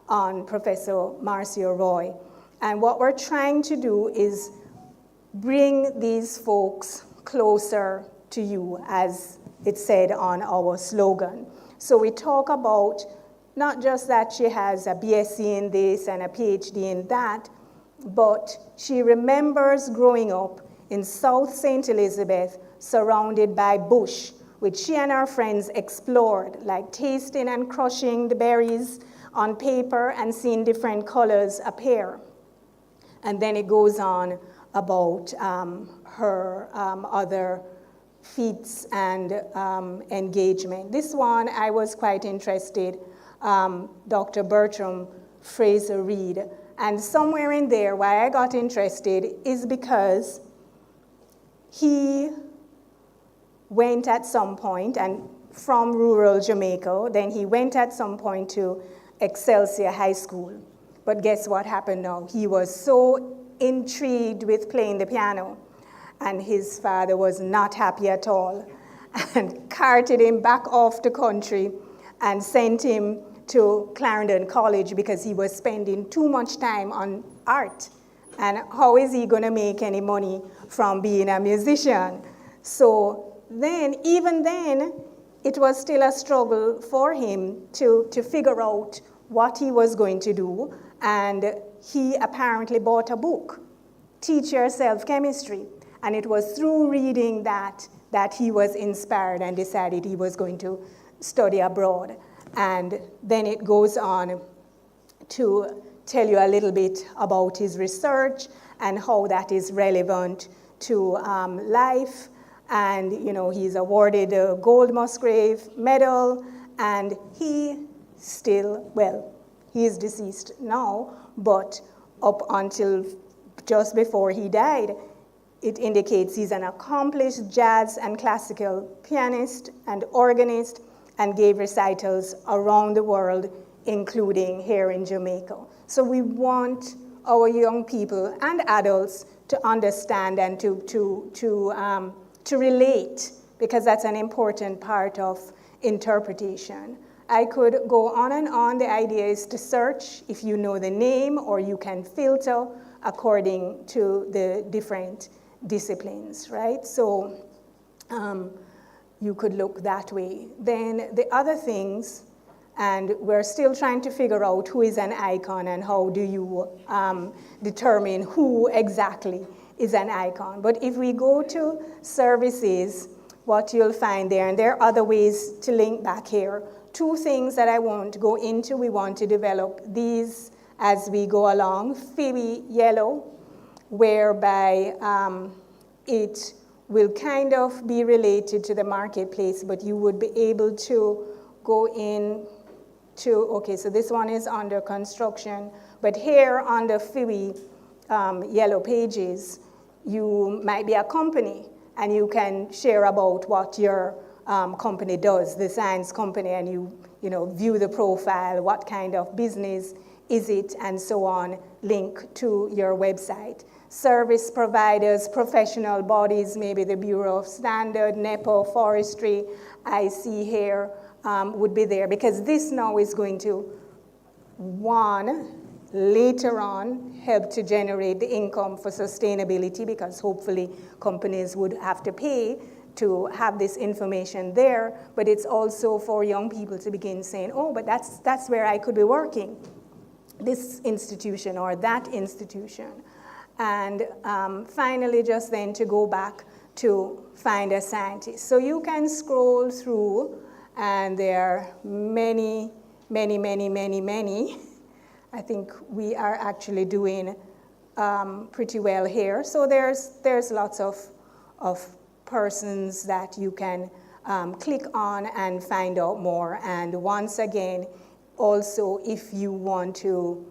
[SPEAKER 1] on Professor Marcia Roy. And what we're trying to do is bring these folks closer to you, as it said on our slogan. So we talk about not just that she has a BSc in this and a PhD in that, but she remembers growing up in South St. Elizabeth, surrounded by bush, which she and her friends explored, like tasting and crushing the berries on paper and seeing different colors appear. And then it goes on about her other feats and engagement. This one I was quite interested, Dr. Bertram Fraser Reed. And somewhere in there, why I got interested is because he went at some point, and from rural Jamaica, then he went at some point to Excelsior High School. But guess what happened now? He was so intrigued with playing the piano, and his father was not happy at all and carted him back off the country and sent him to Clarendon College because he was spending too much time on art. And how is he going to make any money from being a musician? So then, even then, it was still a struggle for him to figure out what he was going to do. And he apparently bought a book, Teach Yourself Chemistry. And it was through reading that he was inspired and decided he was going to study abroad. And then it goes on to tell you a little bit about his research and how that is relevant to life. And he's awarded a Gold Musgrave Medal, and he still, well, he is deceased now, but up until just before he died, it indicates he's an accomplished jazz and classical pianist and organist, and gave recitals around the world, including here in Jamaica. So we want our young people and adults to understand and to relate, because that's an important part of interpretation. I could go on and on. The idea is to search if you know the name, or you can filter according to the different disciplines, right? So you could look that way. Then the other things, and we're still trying to figure out who is an icon and how do you determine who exactly is an icon. But if we go to services, what you'll find there, and there are other ways to link back here, two things that I won't go into. We want to develop these as we go along. Phoebe Yellow, whereby it will kind of be related to the marketplace, but you would be able to go in to, okay, so this one is under construction, but here on the Phoebe Yellow pages, you might be a company, and you can share about what your company does, the science company, and you view the profile, what kind of business is it, and so on, link to your website. Service providers, professional bodies, maybe the Bureau of Standard, NEPA, Forestry, I see here, would be there, because this now is going to, later on, help to generate the income for sustainability, because hopefully companies would have to pay to have this information there, but it's also for young people to begin saying, oh, but that's where I could be working, this institution or that institution. And finally, just then to go back to find a scientist. So you can scroll through, and there are many, many, many, many, many. I think we are actually doing pretty well here. So there's lots of persons that you can click on and find out more. And once again, also if you want to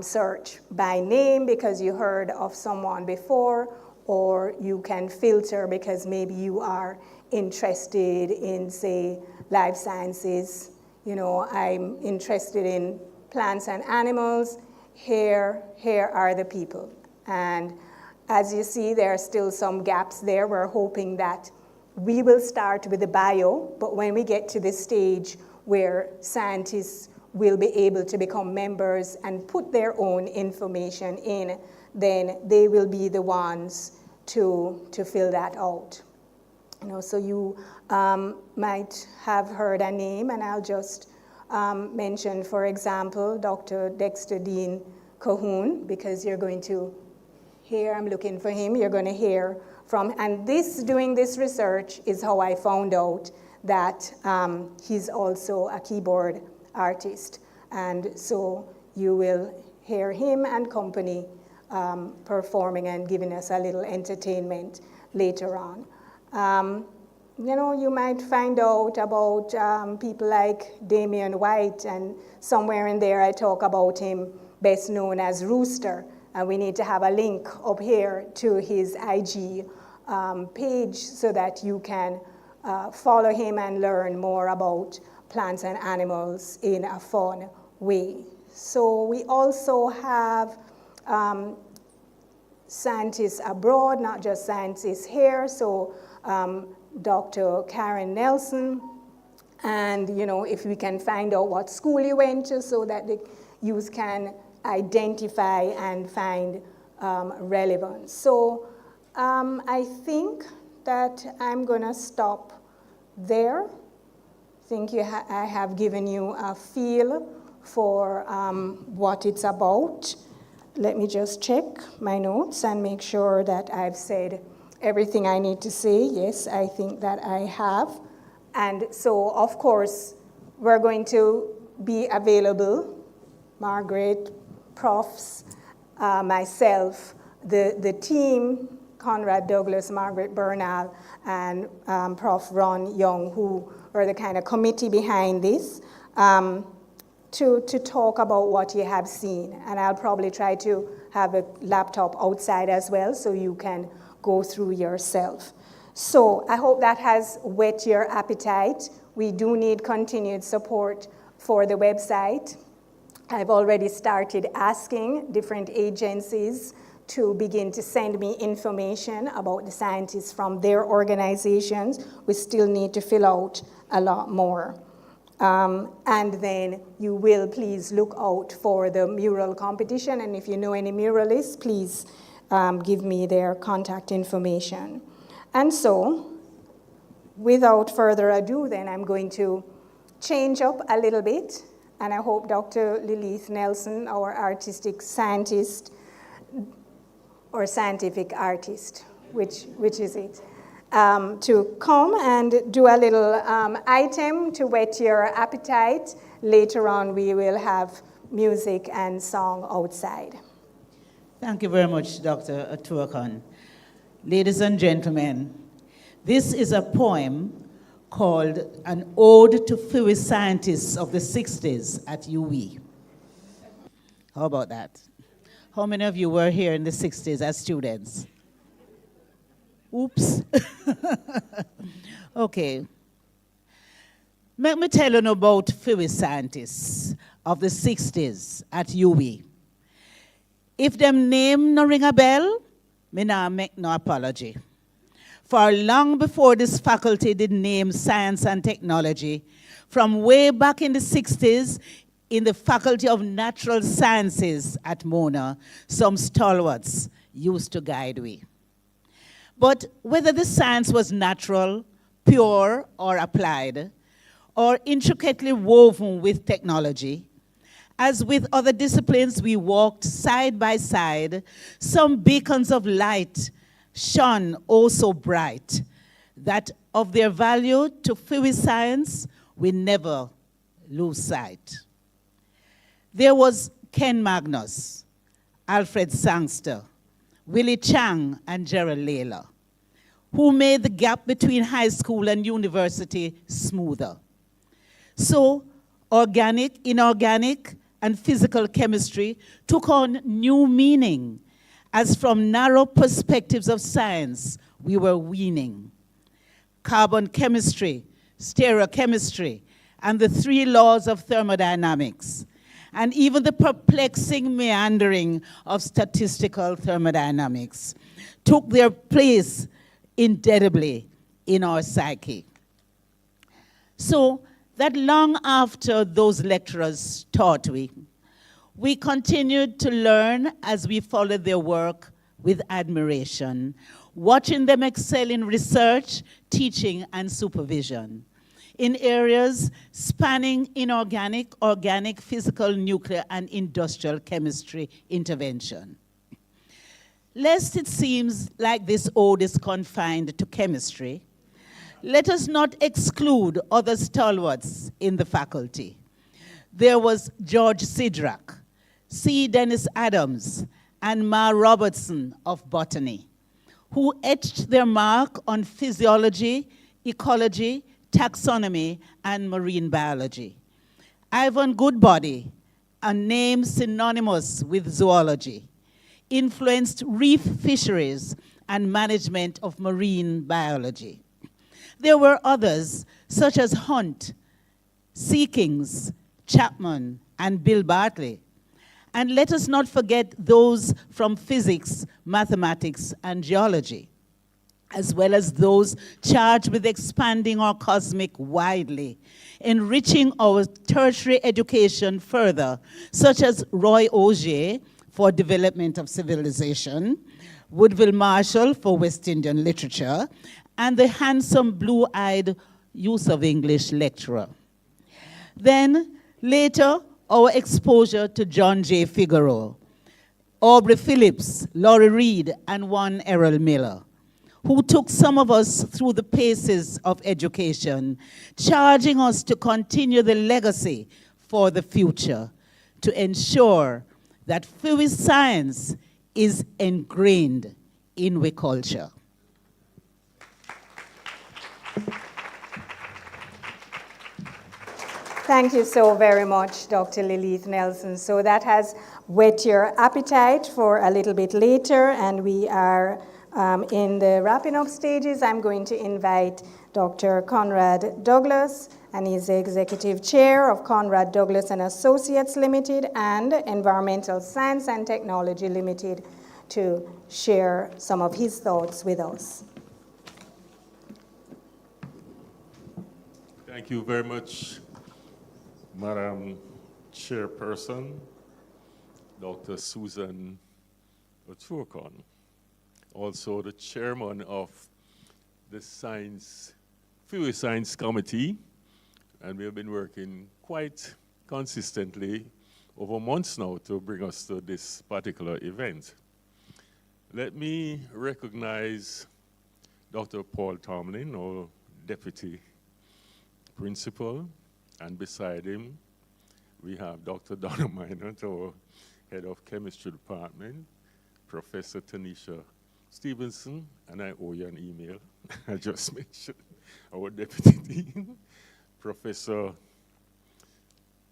[SPEAKER 1] search by name because you heard of someone before, or you can filter because maybe you are interested in, say, life sciences. I'm interested in plants and animals. Here are the people. And as you see, there are still some gaps there. We're hoping that we will start with the bio, but when we get to the stage where scientists will be able to become members and put their own information in, then they will be the ones to fill that out. So you might have heard a name, and I'll just mention, for example, Dr. Dexter Colquhoun, because you're going to hear, I'm looking for him, you're going to hear from, and doing this research is how I found out that he's also a keyboard artist. And so you will hear him and company performing and giving us a little entertainment later on. You might find out about people like Damian White, and somewhere in there I talk about him best known as Rooster, and we need to have a link up here to his IG page so that you can follow him and learn more about plants and animals in a fun way. So we also have scientists abroad, not just scientists here. So Dr. Karen Nelson And, if we can find out what school you went to so that the youth can identify and find relevance. So I think that I'm going to stop there. I think I have given you a feel for what it's about. Let me just check my notes and make sure that I've said everything I need to say. Yes, I think that I have. And so, of course, we're going to be available, Margaret, profs, myself, the team, Conrad Douglas, Margaret Bernal, and Prof. Ron Young, who are the kind of committee behind this, to talk about what you have seen. And I'll probably try to have a laptop outside as well so you can go through yourself. So I hope that has whet your appetite. We do need continued support for the website. I've already started asking different agencies to begin to send me information about the scientists from their organizations. We still need to fill out a lot more. And then you will please look out for the mural competition, and if you know any muralists, please give me their contact information. And so, without further ado, then I'm going to change up a little bit, and I hope Dr. Lilieth Nelson, our artistic scientist, or scientific artist, which is it, to come and do a little item to whet your appetite. Later on, we will have music and song outside.
[SPEAKER 8] Thank you very much, Dr. Colquhoun. Ladies and gentlemen, this is a poem called An Ode to Few Scientists of the 60s at UWI. How about that? How many of you were here in the 60s as students? Oops. Okay. Let me tell you about few scientists of the 60s at UWI. If them name no ring a bell, me nah make no apology. For long before this faculty did name science and technology, from way back in the 60s, in the Faculty of Natural Sciences at Mona, some stalwarts used to guide we. But whether the science was natural, pure, or applied, or intricately woven with technology, as with other disciplines, we walked side by side. Some beacons of light shone oh so bright that of their value to few science, we never lose sight. There was Ken Magnus, Alfred Sangster, Willie Chang, and Gerald Layla, who made the gap between high school and university smoother. So organic, inorganic, and physical chemistry took on new meaning, as from narrow perspectives of science, we were weaning. Carbon chemistry, stereochemistry, and the 3 laws of thermodynamics, and even the perplexing meandering of statistical thermodynamics took their place indelibly in our psyche. So that long after those lecturers taught we continued to learn as we followed their work with admiration, watching them excel in research, teaching, and supervision in areas spanning inorganic, organic, physical, nuclear, and industrial chemistry intervention. Lest it seems like this ode is confined to chemistry, let us not exclude other stalwarts in the faculty. There was George Sidrak, C. Dennis Adams, and Ma Robertson of botany, who etched their mark on physiology, ecology, taxonomy, and marine biology. Ivan Goodbody, a name synonymous with zoology, influenced reef fisheries and management of marine biology. There were others, such as Hunt, Seekings, Chapman, and Bill Bartley. And let us not forget those from physics, mathematics, and geology. as well as those charged with expanding our cosmic widely, enriching our tertiary education further, such as Roy Auger for development of civilization, Woodville Marshall for West Indian literature, and the handsome blue-eyed use of English lecturer. Then, later, our exposure to John J. Figueroa, Aubrey Phillips, Laurie Reed, and Juan Errol Miller, who took some of us through the paces of education, charging us to continue the legacy for the future, to ensure that FIWI science is ingrained in we culture.
[SPEAKER 1] Thank you so very much, Dr. Lilieth Nelson. So that has whet your appetite for a little bit later, and we are in the wrapping up stages. I'm going to invite Dr. Conrad Douglas, and he's the Executive Chair of Conrad Douglas and Associates Limited and Environmental Science and Technology Limited, to share some of his thoughts with us.
[SPEAKER 9] Thank you very much, Madam Chairperson, Dr. Susan Otuokon, also the chairman of the FIWI Science Committee, and we have been working quite consistently over months now to bring us to this particular event. Let me recognize Dr. Paul Tomlin, our Deputy Principal, and beside him, we have Dr. Donna Minot, our Head of Chemistry Department, Professor Tanisha Stevenson, and I owe you an email, I just mentioned, our Deputy Dean, Professor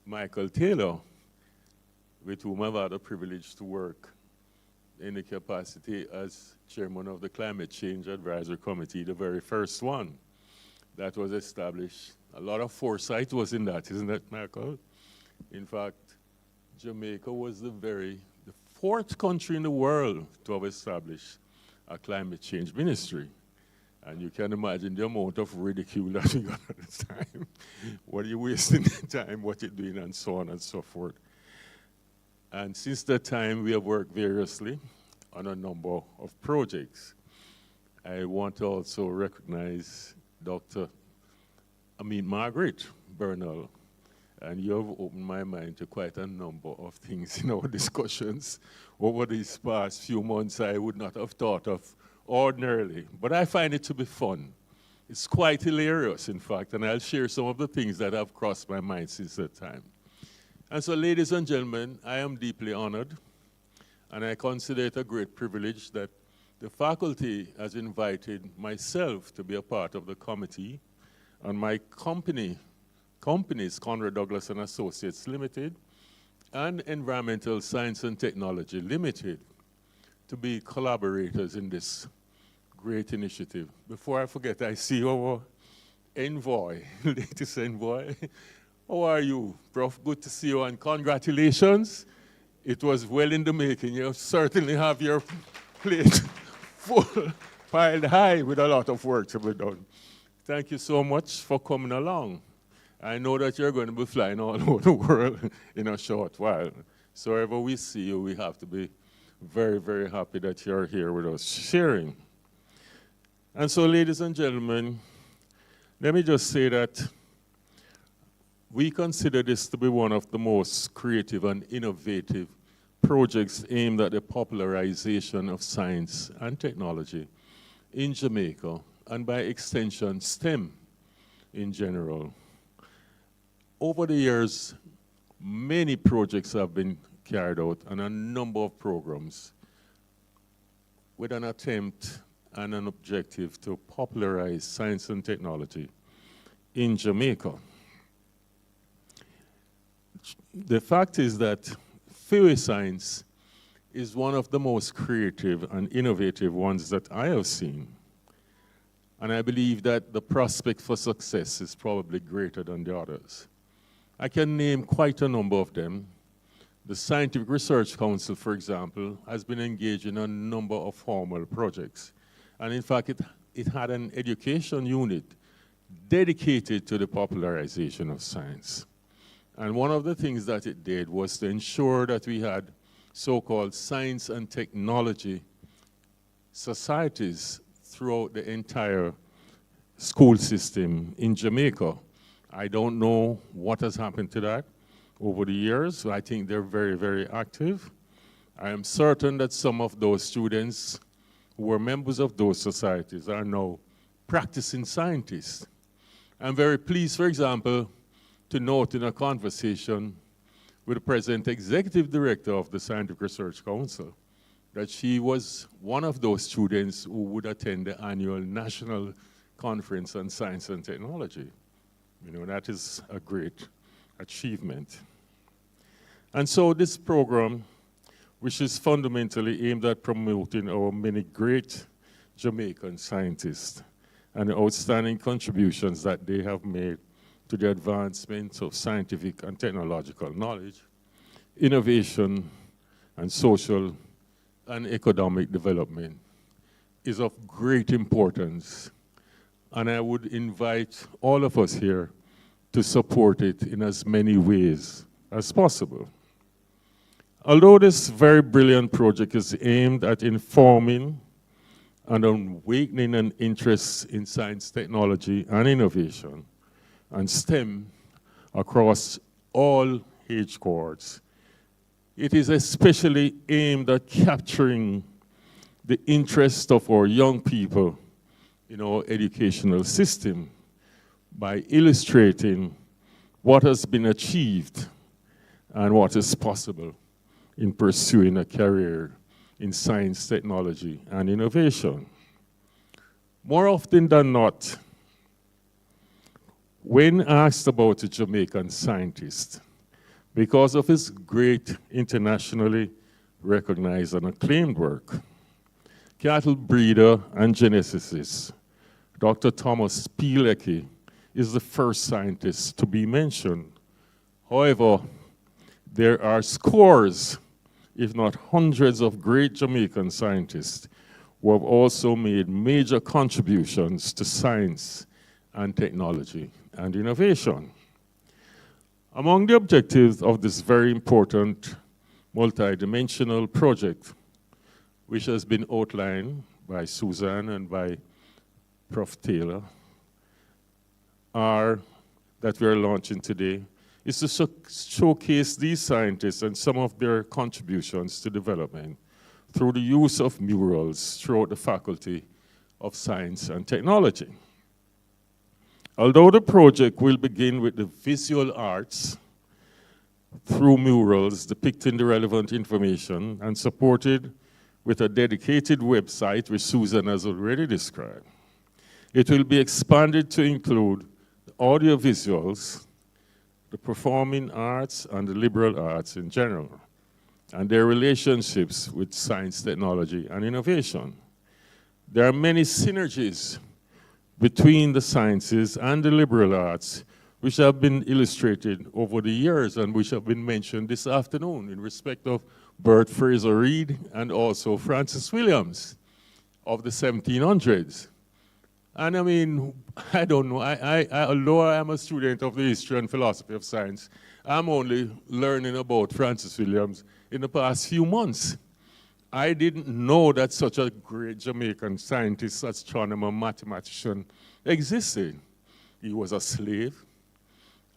[SPEAKER 9] Michael Taylor, with whom I've had the privilege to work in the capacity as Chairman of the Climate Change Advisory Committee, the very first one that was established. A lot of foresight was in that, isn't it, Michael? In fact, Jamaica was the fourth country in the world to have established a climate change ministry. And you can imagine the amount of ridicule that we got at the time. What are you wasting time, what you're doing, and so on and so forth. And since that time, we have worked variously on a number of projects. I want to also recognize Margaret Bernal, and you have opened my mind to quite a number of things in our discussions over these past few months I would not have thought of ordinarily, but I find it to be fun. It's quite hilarious, in fact, and I'll share some of the things that have crossed my mind since that time. And so, ladies and gentlemen, I am deeply honored, and I consider it a great privilege that the faculty has invited myself to be a part of the committee, and my companies, Conrad Douglas and Associates Limited and Environmental Science and Technology Limited, to be collaborators in this great initiative. Before I forget, I see our envoy, latest envoy. How are you, Prof? Good to see you, and congratulations. It was well in the making. You certainly have your plate full, piled high with a lot of work to be done. Thank you so much for coming along. I know that you're going to be flying all over the world in a short while. So wherever we see you, we have to be very, very happy that you're here with us sharing. And so, ladies and gentlemen, let me just say that we consider this to be one of the most creative and innovative projects aimed at the popularization of science and technology in Jamaica, and by extension, STEM in general. Over the years, many projects have been carried out and a number of programs with an attempt and an objective to popularize science and technology in Jamaica. The fact is that FIWI science is one of the most creative and innovative ones that I have seen. And I believe that the prospect for success is probably greater than the others. I can name quite a number of them. The Scientific Research Council, for example, has been engaged in a number of formal projects. And in fact, it it had an education unit dedicated to the popularization of science. And one of the things that it did was to ensure that we had so-called science and technology societies throughout the entire school system in Jamaica. I don't know what has happened to that over the years. I think they're very, very active. I am certain that some of those students who were members of those societies are now practicing scientists. I'm very pleased, for example, to note in a conversation with the present executive director of the Scientific Research Council that she was one of those students who would attend the annual National Conference on Science and Technology. You know, that is a great achievement. And so this program, which is fundamentally aimed at promoting our many great Jamaican scientists and the outstanding contributions that they have made to the advancement of scientific and technological knowledge, innovation, and social and economic development, is of great importance. And I would invite all of us here to support it in as many ways as possible. Although this very brilliant project is aimed at informing and awakening an interest in science, technology, and innovation, and STEM across all age cohorts, it is especially aimed at capturing the interest of our young people in our educational system by illustrating what has been achieved and what is possible in pursuing a career in science, technology, and innovation. More often than not, when asked about a Jamaican scientist, because of his great internationally recognized and acclaimed work, cattle breeder and geneticist, Dr. Thomas P. Leckie is the first scientist to be mentioned. However, there are scores, if not hundreds, of great Jamaican scientists who have also made major contributions to science and technology and innovation. Among the objectives of this very important multidimensional project, which has been outlined by Susan and by Prof. Taylor, that we're launching today, is to showcase these scientists and some of their contributions to development through the use of murals throughout the Faculty of Science and Technology. Although the project will begin with the visual arts through murals depicting the relevant information and supported with a dedicated website, which Susan has already described, it will be expanded to include audio visuals, the performing arts, and the liberal arts in general, and their relationships with science, technology, and innovation. There are many synergies between the sciences and the liberal arts which have been illustrated over the years and which have been mentioned this afternoon in respect of Bert Fraser Reed and also Francis Williams of the 1700s. And I mean, I don't know, although I am a student of the history and philosophy of science, I'm only learning about Francis Williams in the past few months. I didn't know that such a great Jamaican scientist, astronomer, mathematician existed. He was a slave,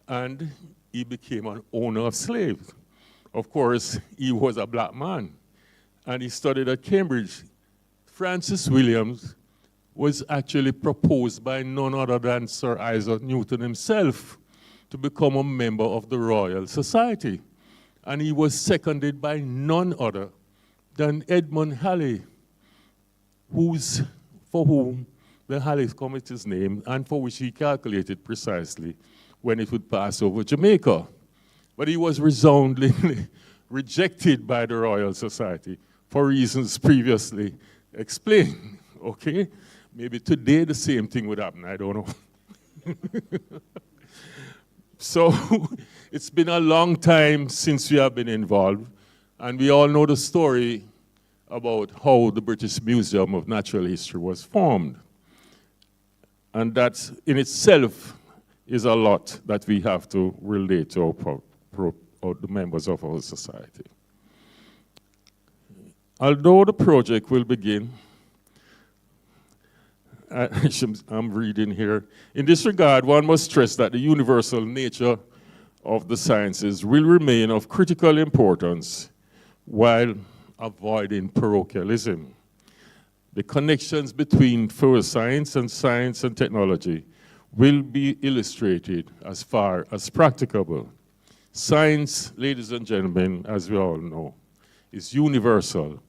[SPEAKER 9] and he became an owner of slaves. Of course, he was a black man, and he studied at Cambridge. Francis Williams was actually proposed by none other than Sir Isaac Newton himself to become a member of the Royal Society. And he was seconded by none other than Edmund Halley, for whom the Halley Comet is named, and for which he calculated precisely when it would pass over Jamaica. But he was resoundingly rejected by the Royal Society for reasons previously explained, okay? Maybe today the same thing would happen, I don't know. So it's been a long time since we have been involved, and we all know the story about how the British Museum of Natural History was formed. And that in itself is a lot that we have to relate to the members of our society. Although the project will begin, I'm reading here, in this regard, one must stress that the universal nature of the sciences will remain of critical importance while avoiding parochialism. The connections between first science and technology will be illustrated as far as practicable. Science, ladies and gentlemen, as we all know, is universal,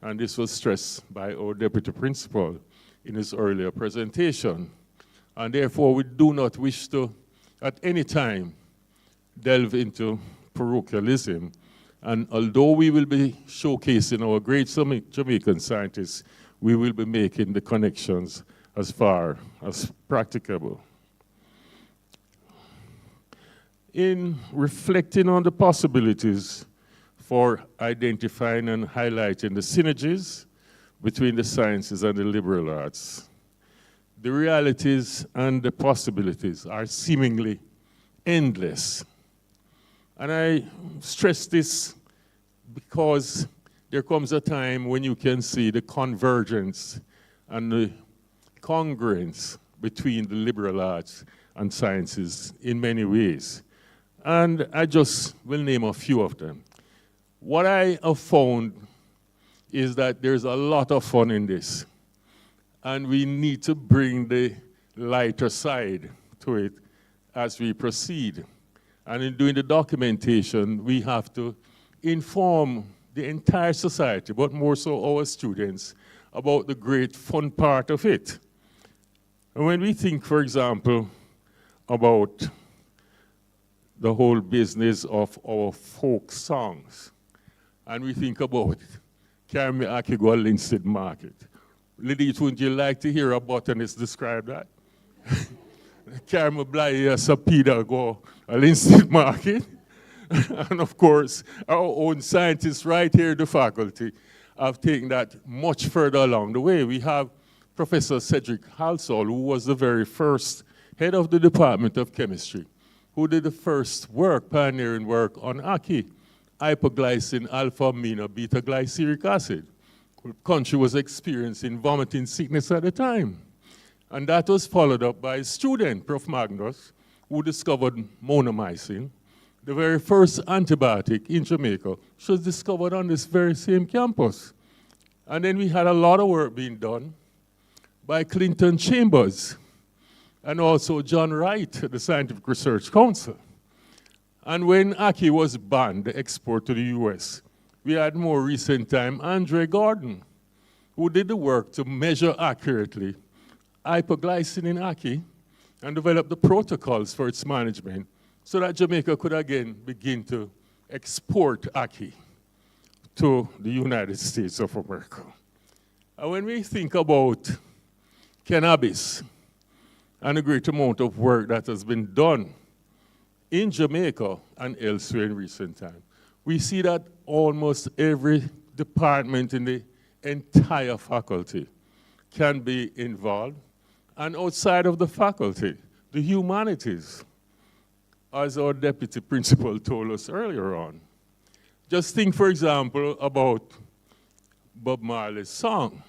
[SPEAKER 9] and this was stressed by our deputy principal in his earlier presentation. And therefore, we do not wish to, at any time, delve into parochialism. And although we will be showcasing our great Jamaican scientists, we will be making the connections as far as practicable. In reflecting on the possibilities for identifying and highlighting the synergies between the sciences and the liberal arts, the realities and the possibilities are seemingly endless. And I stress this because there comes a time when you can see the convergence and the congruence between the liberal arts and sciences in many ways. And I just will name a few of them. What I have found is that there's a lot of fun in this. And we need to bring the lighter side to it as we proceed. And in doing the documentation, we have to inform the entire society, but more so our students, about the great fun part of it. And when we think, for example, about the whole business of our folk songs, and we think about Carmi Akigo Linstead Market. Lilieth, would you like to hear a botanist describe that? Carmi Blaya Sapida go Linstead Market. And of course, our own scientists right here in the faculty have taken that much further along the way. We have Professor Cedric Halsall, who was the very first head of the Department of Chemistry, who did the first work, pioneering work on Aki, hypoglycine alpha-amino beta-glyceric acid. The country was experiencing vomiting sickness at the time. And that was followed up by a student, Prof. Magnus, who discovered monomycin, the very first antibiotic in Jamaica, which was discovered on this very same campus. And then we had a lot of work being done by Clinton Chambers and also John Wright at the Scientific Research Council. And when Aki was banned, the export to the US, we had more recent time Andre Gordon, who did the work to measure accurately hypoglycine in Aki and develop the protocols for its management so that Jamaica could again begin to export Aki to the United States of America. And when we think about cannabis and a great amount of work that has been done in Jamaica and elsewhere in recent time, we see that almost every department in the entire faculty can be involved. And outside of the faculty, the humanities, as our deputy principal told us earlier on. Just think, for example, about Bob Marley's song.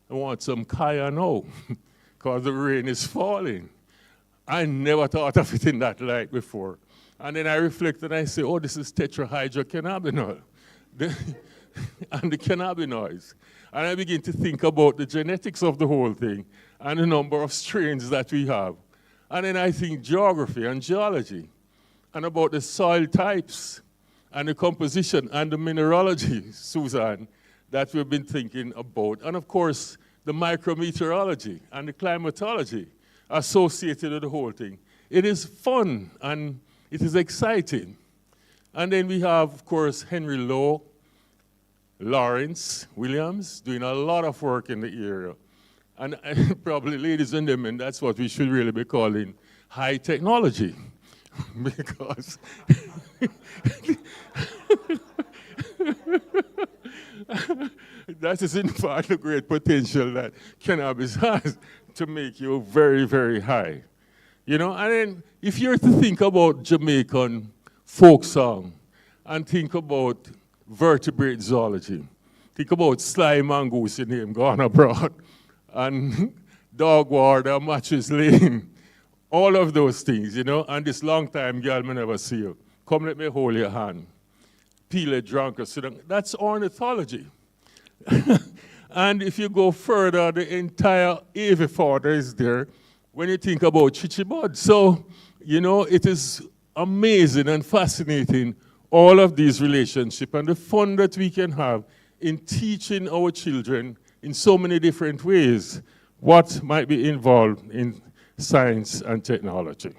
[SPEAKER 9] I want some kaya now, because the rain is falling. I never thought of it in that light before. And then I reflect and I say, oh, this is tetrahydrocannabinol, and the cannabinoids. And I begin to think about the genetics of the whole thing and the number of strains that we have. And then I think geography and geology, and about the soil types and the composition and the mineralogy, Susan, that we've been thinking about. And of course, the micrometeorology and the climatology associated with the whole thing. It is fun and it is exciting. And then we have, of course, Henry Lowe, Lawrence Williams, doing a lot of work in the area. And probably, ladies and gentlemen, that's what we should really be calling high technology. Because That is in fact the great potential that cannabis has to make you very, very high. You know, and then if you're to think about Jamaican folk song and think about vertebrate zoology, think about Sly Mongoose, your name gone abroad, and Dog Ward and Matches Lane, all of those things, you know, and this long time girl may never see you. Come let me hold your hand. Peel a drunk or sit down. That's ornithology. And if you go further, the entire avifauna is there when you think about chichibud. So, you know, it is amazing and fascinating, all of these relationships and the fun that we can have in teaching our children in so many different ways what might be involved in science and technology.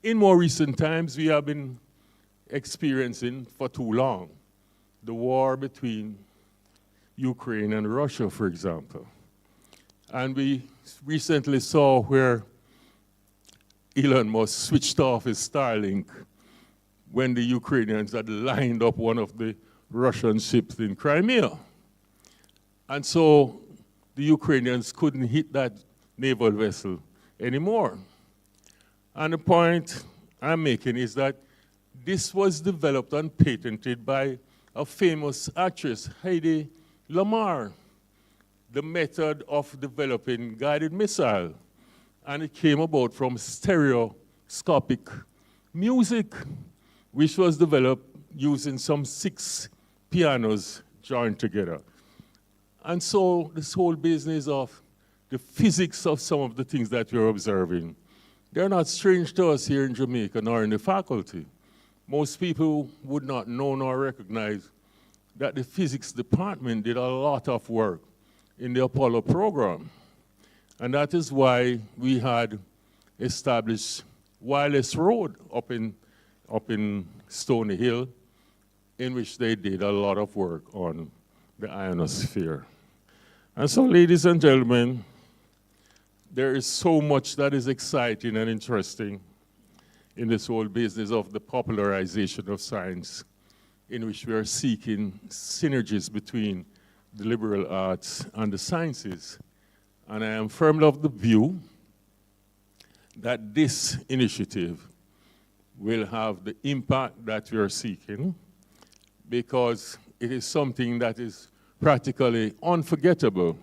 [SPEAKER 9] In more recent times, we have been experiencing for too long the war between Ukraine and Russia, for example. And we recently saw where Elon Musk switched off his Starlink when the Ukrainians had lined up one of the Russian ships in Crimea. And so the Ukrainians couldn't hit that naval vessel anymore. And the point I'm making is that this was developed and patented by a famous actress, Heidi Lamar, the method of developing guided missile. And it came about from stereoscopic music, which was developed using some 6 pianos joined together. And so this whole business of the physics of some of the things that we're observing, they're not strange to us here in Jamaica nor in the faculty. Most people would not know nor recognize that the physics department did a lot of work in the Apollo program. And that is why we had established Wireless Road up in Stony Hill, in which they did a lot of work on the ionosphere. And so, ladies and gentlemen, there is so much that is exciting and interesting in this whole business of the popularization of science, in which we are seeking synergies between the liberal arts and the sciences. And I am firmly of the view that this initiative will have the impact that we are seeking, because it is something that is practically unforgettable.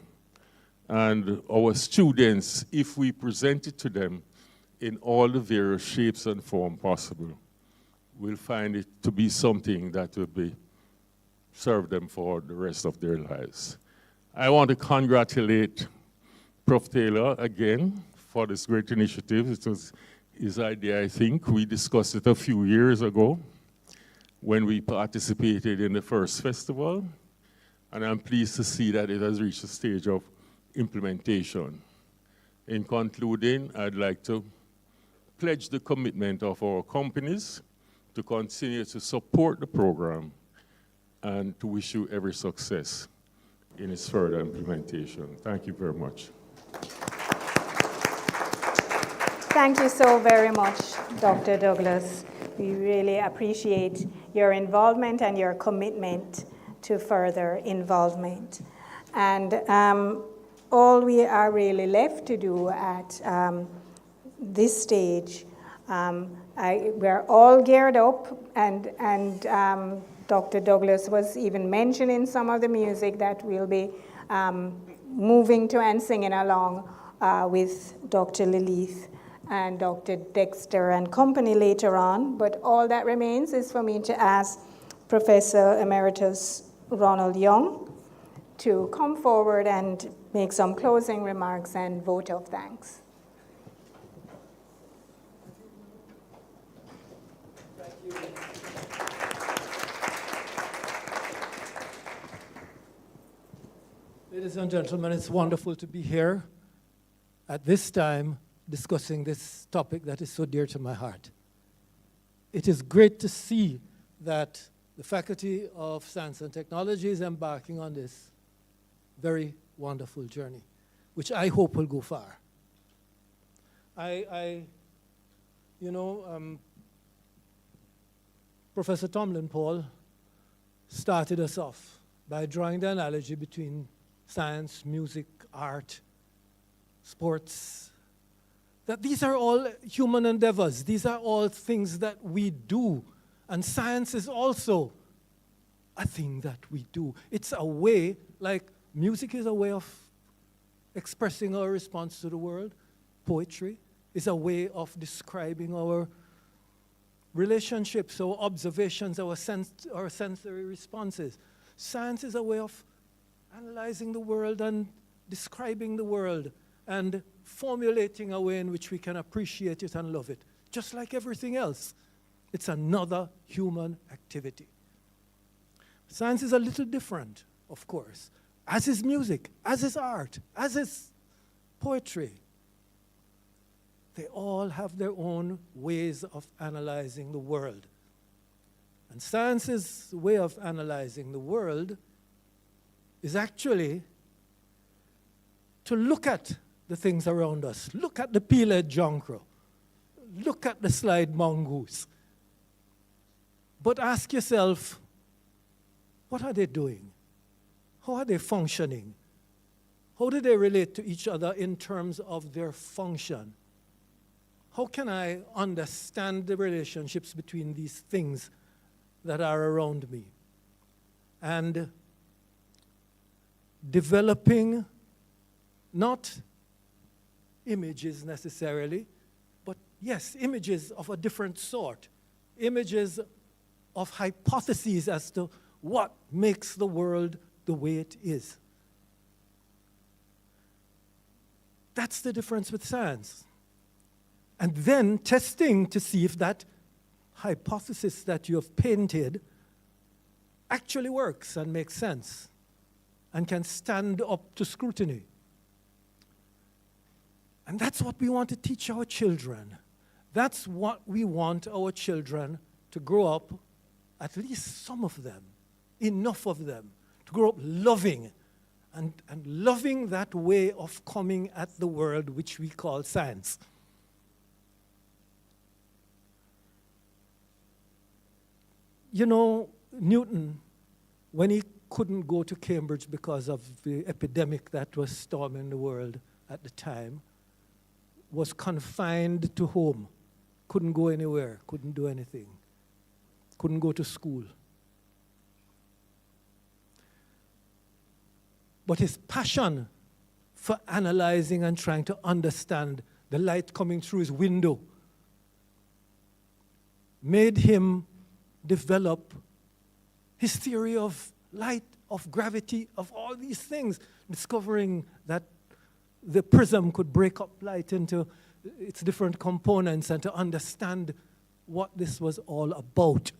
[SPEAKER 9] And our students, if we present it to them in all the various shapes and forms possible, will find it to be something that will be serve them for the rest of their lives. I want to congratulate Prof. Taylor again for this great initiative. It was his idea, I think. We discussed it a few years ago when we participated in the first festival, and I'm pleased to see that it has reached a stage of implementation. In concluding, I'd like to pledge the commitment of our companies to continue to support the program and to wish you every success in its further implementation. Thank you very much.
[SPEAKER 1] Thank you so very much, Dr. Douglas. We really appreciate your involvement and your commitment to further involvement. And all we are really left to do at this stage, we're all geared up, and Dr. Douglas was even mentioning some of the music that we'll be moving to and singing along with Dr. Lilieth and Dr. Dexter and company later on. But all that remains is for me to ask Professor Emeritus Ronald Young to come forward and make some closing remarks and vote of thanks.
[SPEAKER 10] Thank you. Ladies and gentlemen, it's wonderful to be here at this time discussing this topic that is so dear to my heart. It is great to see that the Faculty of Science and Technology is embarking on this very wonderful journey, which I hope will go far. Professor Tomlin Paul started us off by drawing the analogy between science, music, art, sports, that these are all human endeavors. These are all things that we do. And science is also a thing that we do. It's a way, like music is a way of expressing our response to the world. Poetry is a way of describing our relationships, our observations, our sensory responses. Science is a way of analyzing the world and describing the world and formulating a way in which we can appreciate it and love it. Just like everything else, it's another human activity. Science is a little different, of course, as is music, as is art, as is poetry. They all have their own ways of analyzing the world. And science's way of analyzing the world is actually to look at the things around us. Look at the peeled jonquil. Look at the slide mongoose. But ask yourself, what are they doing? How are they functioning? How do they relate to each other in terms of their function? How can I understand the relationships between these things that are around me? And developing not images necessarily, but yes, images of a different sort. Images of hypotheses as to what makes the world the way it is. That's the difference with science. And then testing to see if that hypothesis that you have painted actually works and makes sense and can stand up to scrutiny. And that's what we want to teach our children. That's what we want our children to grow up, at least some of them, enough of them, to grow up loving and loving that way of coming at the world which we call science. You know, Newton, when he couldn't go to Cambridge because of the epidemic that was storming the world at the time, was confined to home, couldn't go anywhere, couldn't do anything, couldn't go to school. But his passion for analyzing and trying to understand the light coming through his window made him develop his theory of light, of gravity, of all these things, discovering that the prism could break up light into its different components and to understand what this was all about.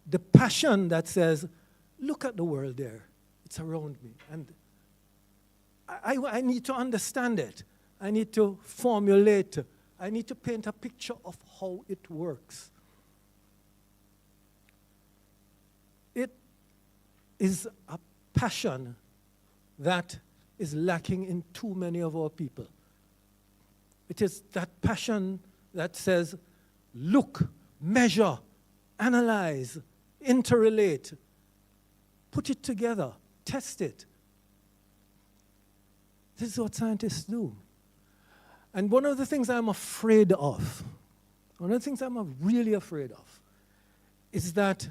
[SPEAKER 10] The passion that says, look at the world there, it's around me, and I need to understand it. I need to formulate, I need to paint a picture of how it works. It is a passion that is lacking in too many of our people. It is that passion that says, look, measure, analyze, interrelate, put it together, test it. This is what scientists do. And one of the things I'm afraid of, one of the things I'm really afraid of, is that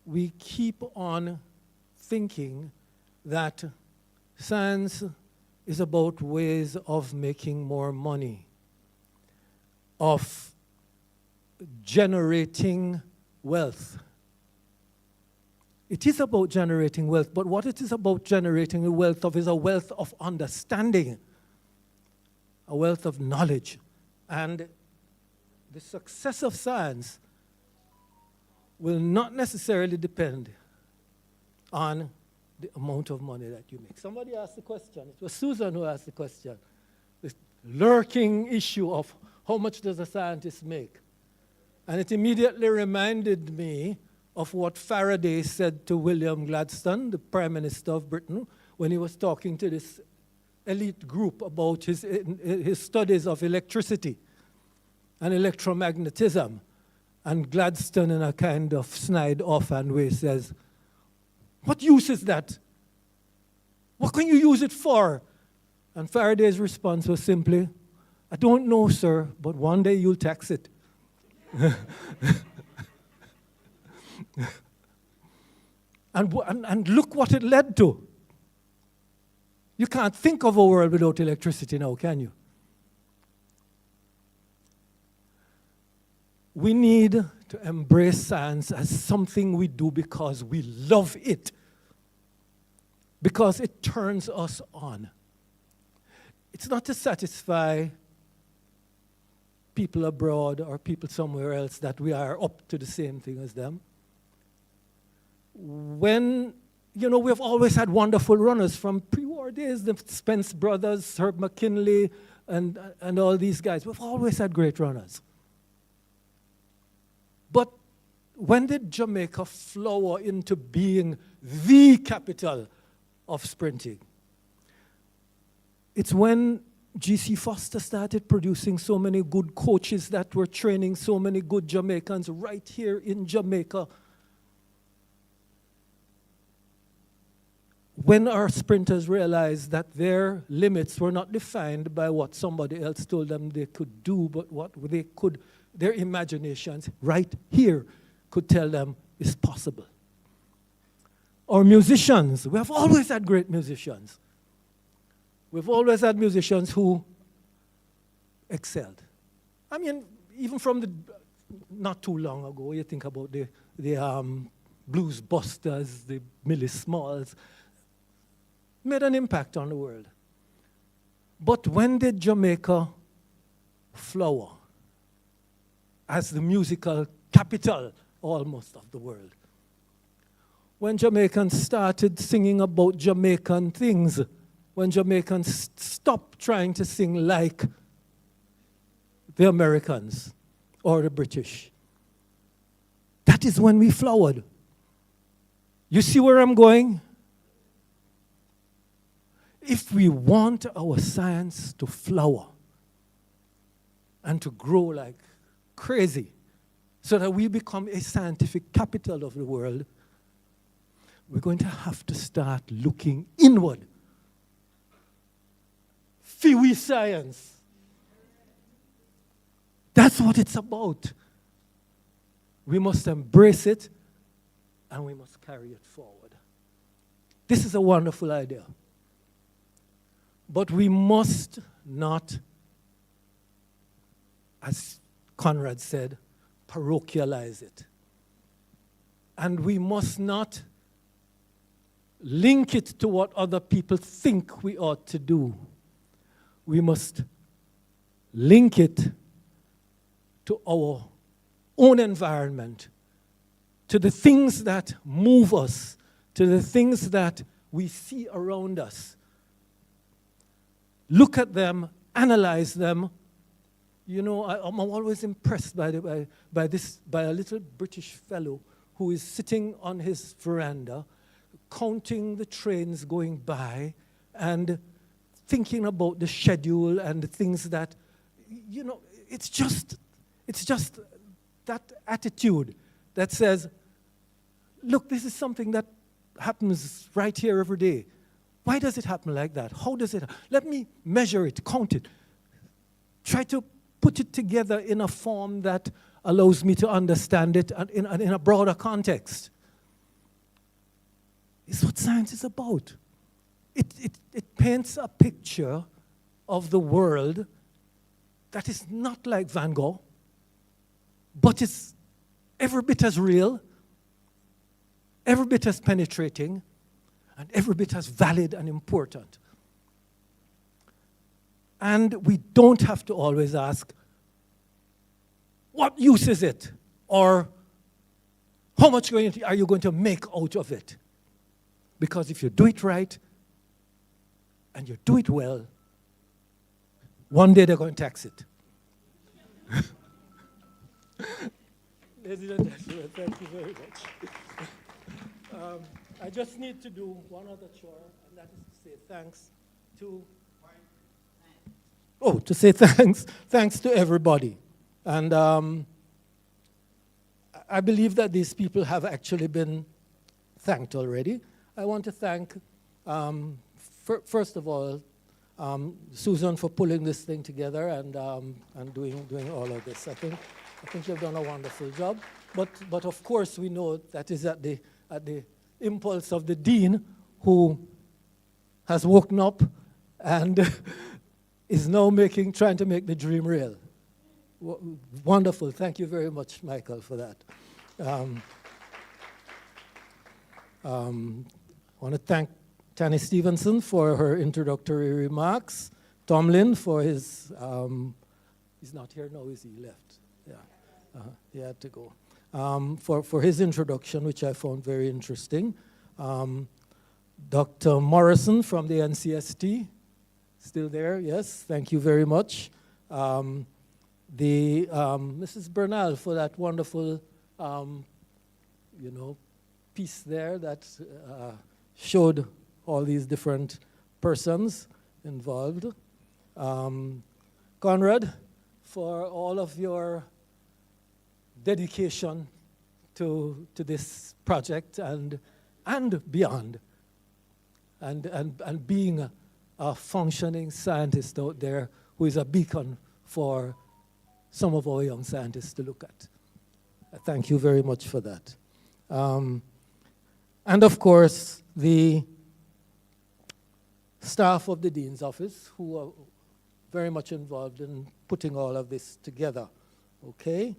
[SPEAKER 10] we keep on thinking that science is about ways of making more money, of generating wealth. It is about generating wealth, but what it is about generating a wealth of is a wealth of understanding, a wealth of knowledge. And the success of science will not necessarily depend on the amount of money that you make. Somebody asked the question. It was Susan who asked the question. This lurking issue of how much does a scientist make? And it immediately reminded me of what Faraday said to William Gladstone, the Prime Minister of Britain, when he was talking to this elite group about his studies of electricity and electromagnetism. And Gladstone, in a kind of snide offhand way, says, "What use is that? What can you use it for?" And Faraday's response was simply, "I don't know, sir, but one day you'll tax it." And look what it led to. You can't think of a world without electricity now, can you? We need to embrace science as something we do because we love it, because it turns us on. It's not to satisfy people abroad or people somewhere else that we are up to the same thing as them. When, we've always had wonderful runners from pre-war days, the Spence brothers, Herb McKinley, and all these guys. We've always had great runners. But when did Jamaica flower into being the capital of sprinting? It's when G.C. Foster started producing so many good coaches that were training so many good Jamaicans right here in Jamaica. When our sprinters realized that their limits were not defined by what somebody else told them they could do, but what they could, their imaginations right here could tell them is possible. Our musicians, we have always had great musicians. We've always had musicians who excelled. I mean, even from not too long ago, you think about the Blues Busters, the Millie Smalls, made an impact on the world. But when did Jamaica flower as the musical capital almost of the world? When Jamaicans started singing about Jamaican things, when Jamaicans stopped trying to sing like the Americans or the British. That is when we flowered. You see where I'm going? If we want our science to flower and to grow like crazy so that we become a scientific capital of the world, we're going to have to start looking inward. Fiwi science. That's what it's about. We must embrace it and we must carry it forward. This is a wonderful idea. But we must not, as Conrad said, parochialize it. And we must not link it to what other people think we ought to do. We must link it to our own environment, to the things that move us, to the things that we see around us. Look at them, analyze them. You know, I'm always impressed by a little British fellow who is sitting on his veranda, counting the trains going by and thinking about the schedule and the things that, you know, it's just that attitude that says, look, this is something that happens right here every day. Why does it happen like that? How does it? Let me measure it, count it. Try to put it together in a form that allows me to understand it in a broader context. It's what science is about. It paints a picture of the world that is not like Van Gogh, but it's every bit as real, every bit as penetrating, and every bit as valid and important. And we don't have to always ask, what use is it? Or how much are you going to make out of it? Because if you do it right, and you do it well, one day they're going to tax it. Ladies and gentlemen, thank you very much. I just need to do one other chore, and that is to say thanks to... thanks to everybody. And I believe that these people have actually been thanked already. I want to thank, first of all, Susan for pulling this thing together and doing all of this. I think you've done a wonderful job. But of course, we know that is at the impulse of the dean, who has woken up and is now trying to make the dream real. Wonderful. Thank you very much, Michael, for that. I want to thank Tanny Stevenson for her introductory remarks. Tomlin for his, he's not here now, is he? Left. Yeah, he had to go. For his introduction, which I found very interesting. Dr. Morrison from the NCST, still there, yes, thank you very much. Mrs. Bernal for that wonderful, piece there that showed all these different persons involved. Conrad, for all of your dedication to this project and beyond, and being a functioning scientist out there who is a beacon for some of our young scientists to look at. Thank you very much for that. And of course, the staff of the Dean's Office, who are very much involved in putting all of this together, okay?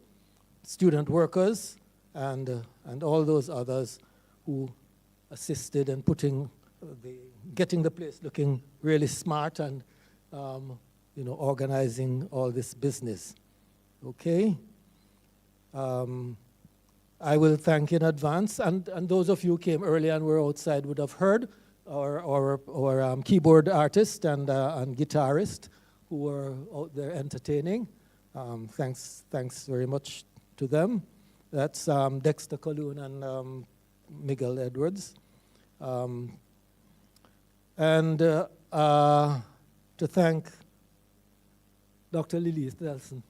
[SPEAKER 10] Student workers and all those others who assisted in getting the place looking really smart and organizing all this business, okay? I will thank in advance, and those of you who came early and were outside would have heard our keyboard artist and guitarist who were out there entertaining. Thanks very much to them. That's Dexter Colquhoun and Miguel Edwards. And to thank Dr. Lilieth Nelson,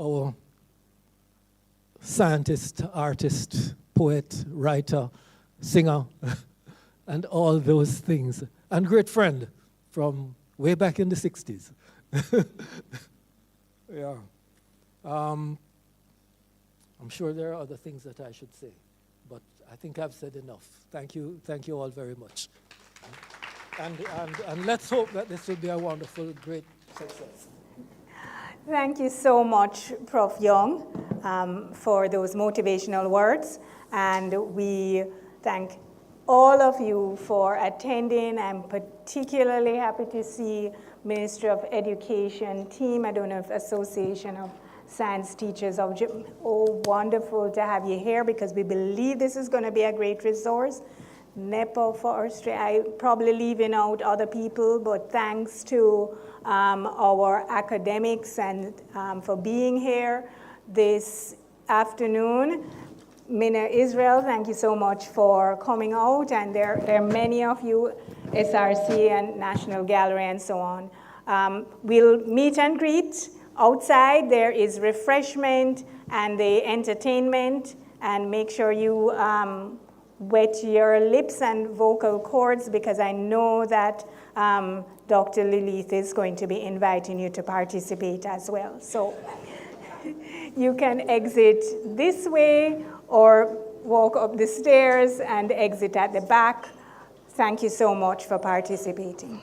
[SPEAKER 10] our scientist, artist, poet, writer, singer, and all those things, and great friend from way back in the 60s. Yeah. I'm sure there are other things that I should say, but I think I've said enough. Thank you all very much. And let's hope that this will be a wonderful, great success.
[SPEAKER 1] Thank you so much, Prof. Young, for those motivational words. And we thank all of you for attending. I'm particularly happy to see Ministry of Education team, I don't know if Association of Science Teachers of Jamaica. Oh, wonderful to have you here, because we believe this is going to be a great resource. NEPA, Forestry, I'm probably leaving out other people, but thanks to our academics and for being here this afternoon. Mina Israel, thank you so much for coming out, and there are many of you, SRC and National Gallery and so on. We'll meet and greet outside. There is refreshment and the entertainment, and make sure you wet your lips and vocal cords, because I know that Dr. Lilieth is going to be inviting you to participate as well. So you can exit this way or walk up the stairs and exit at the back. Thank you so much for participating.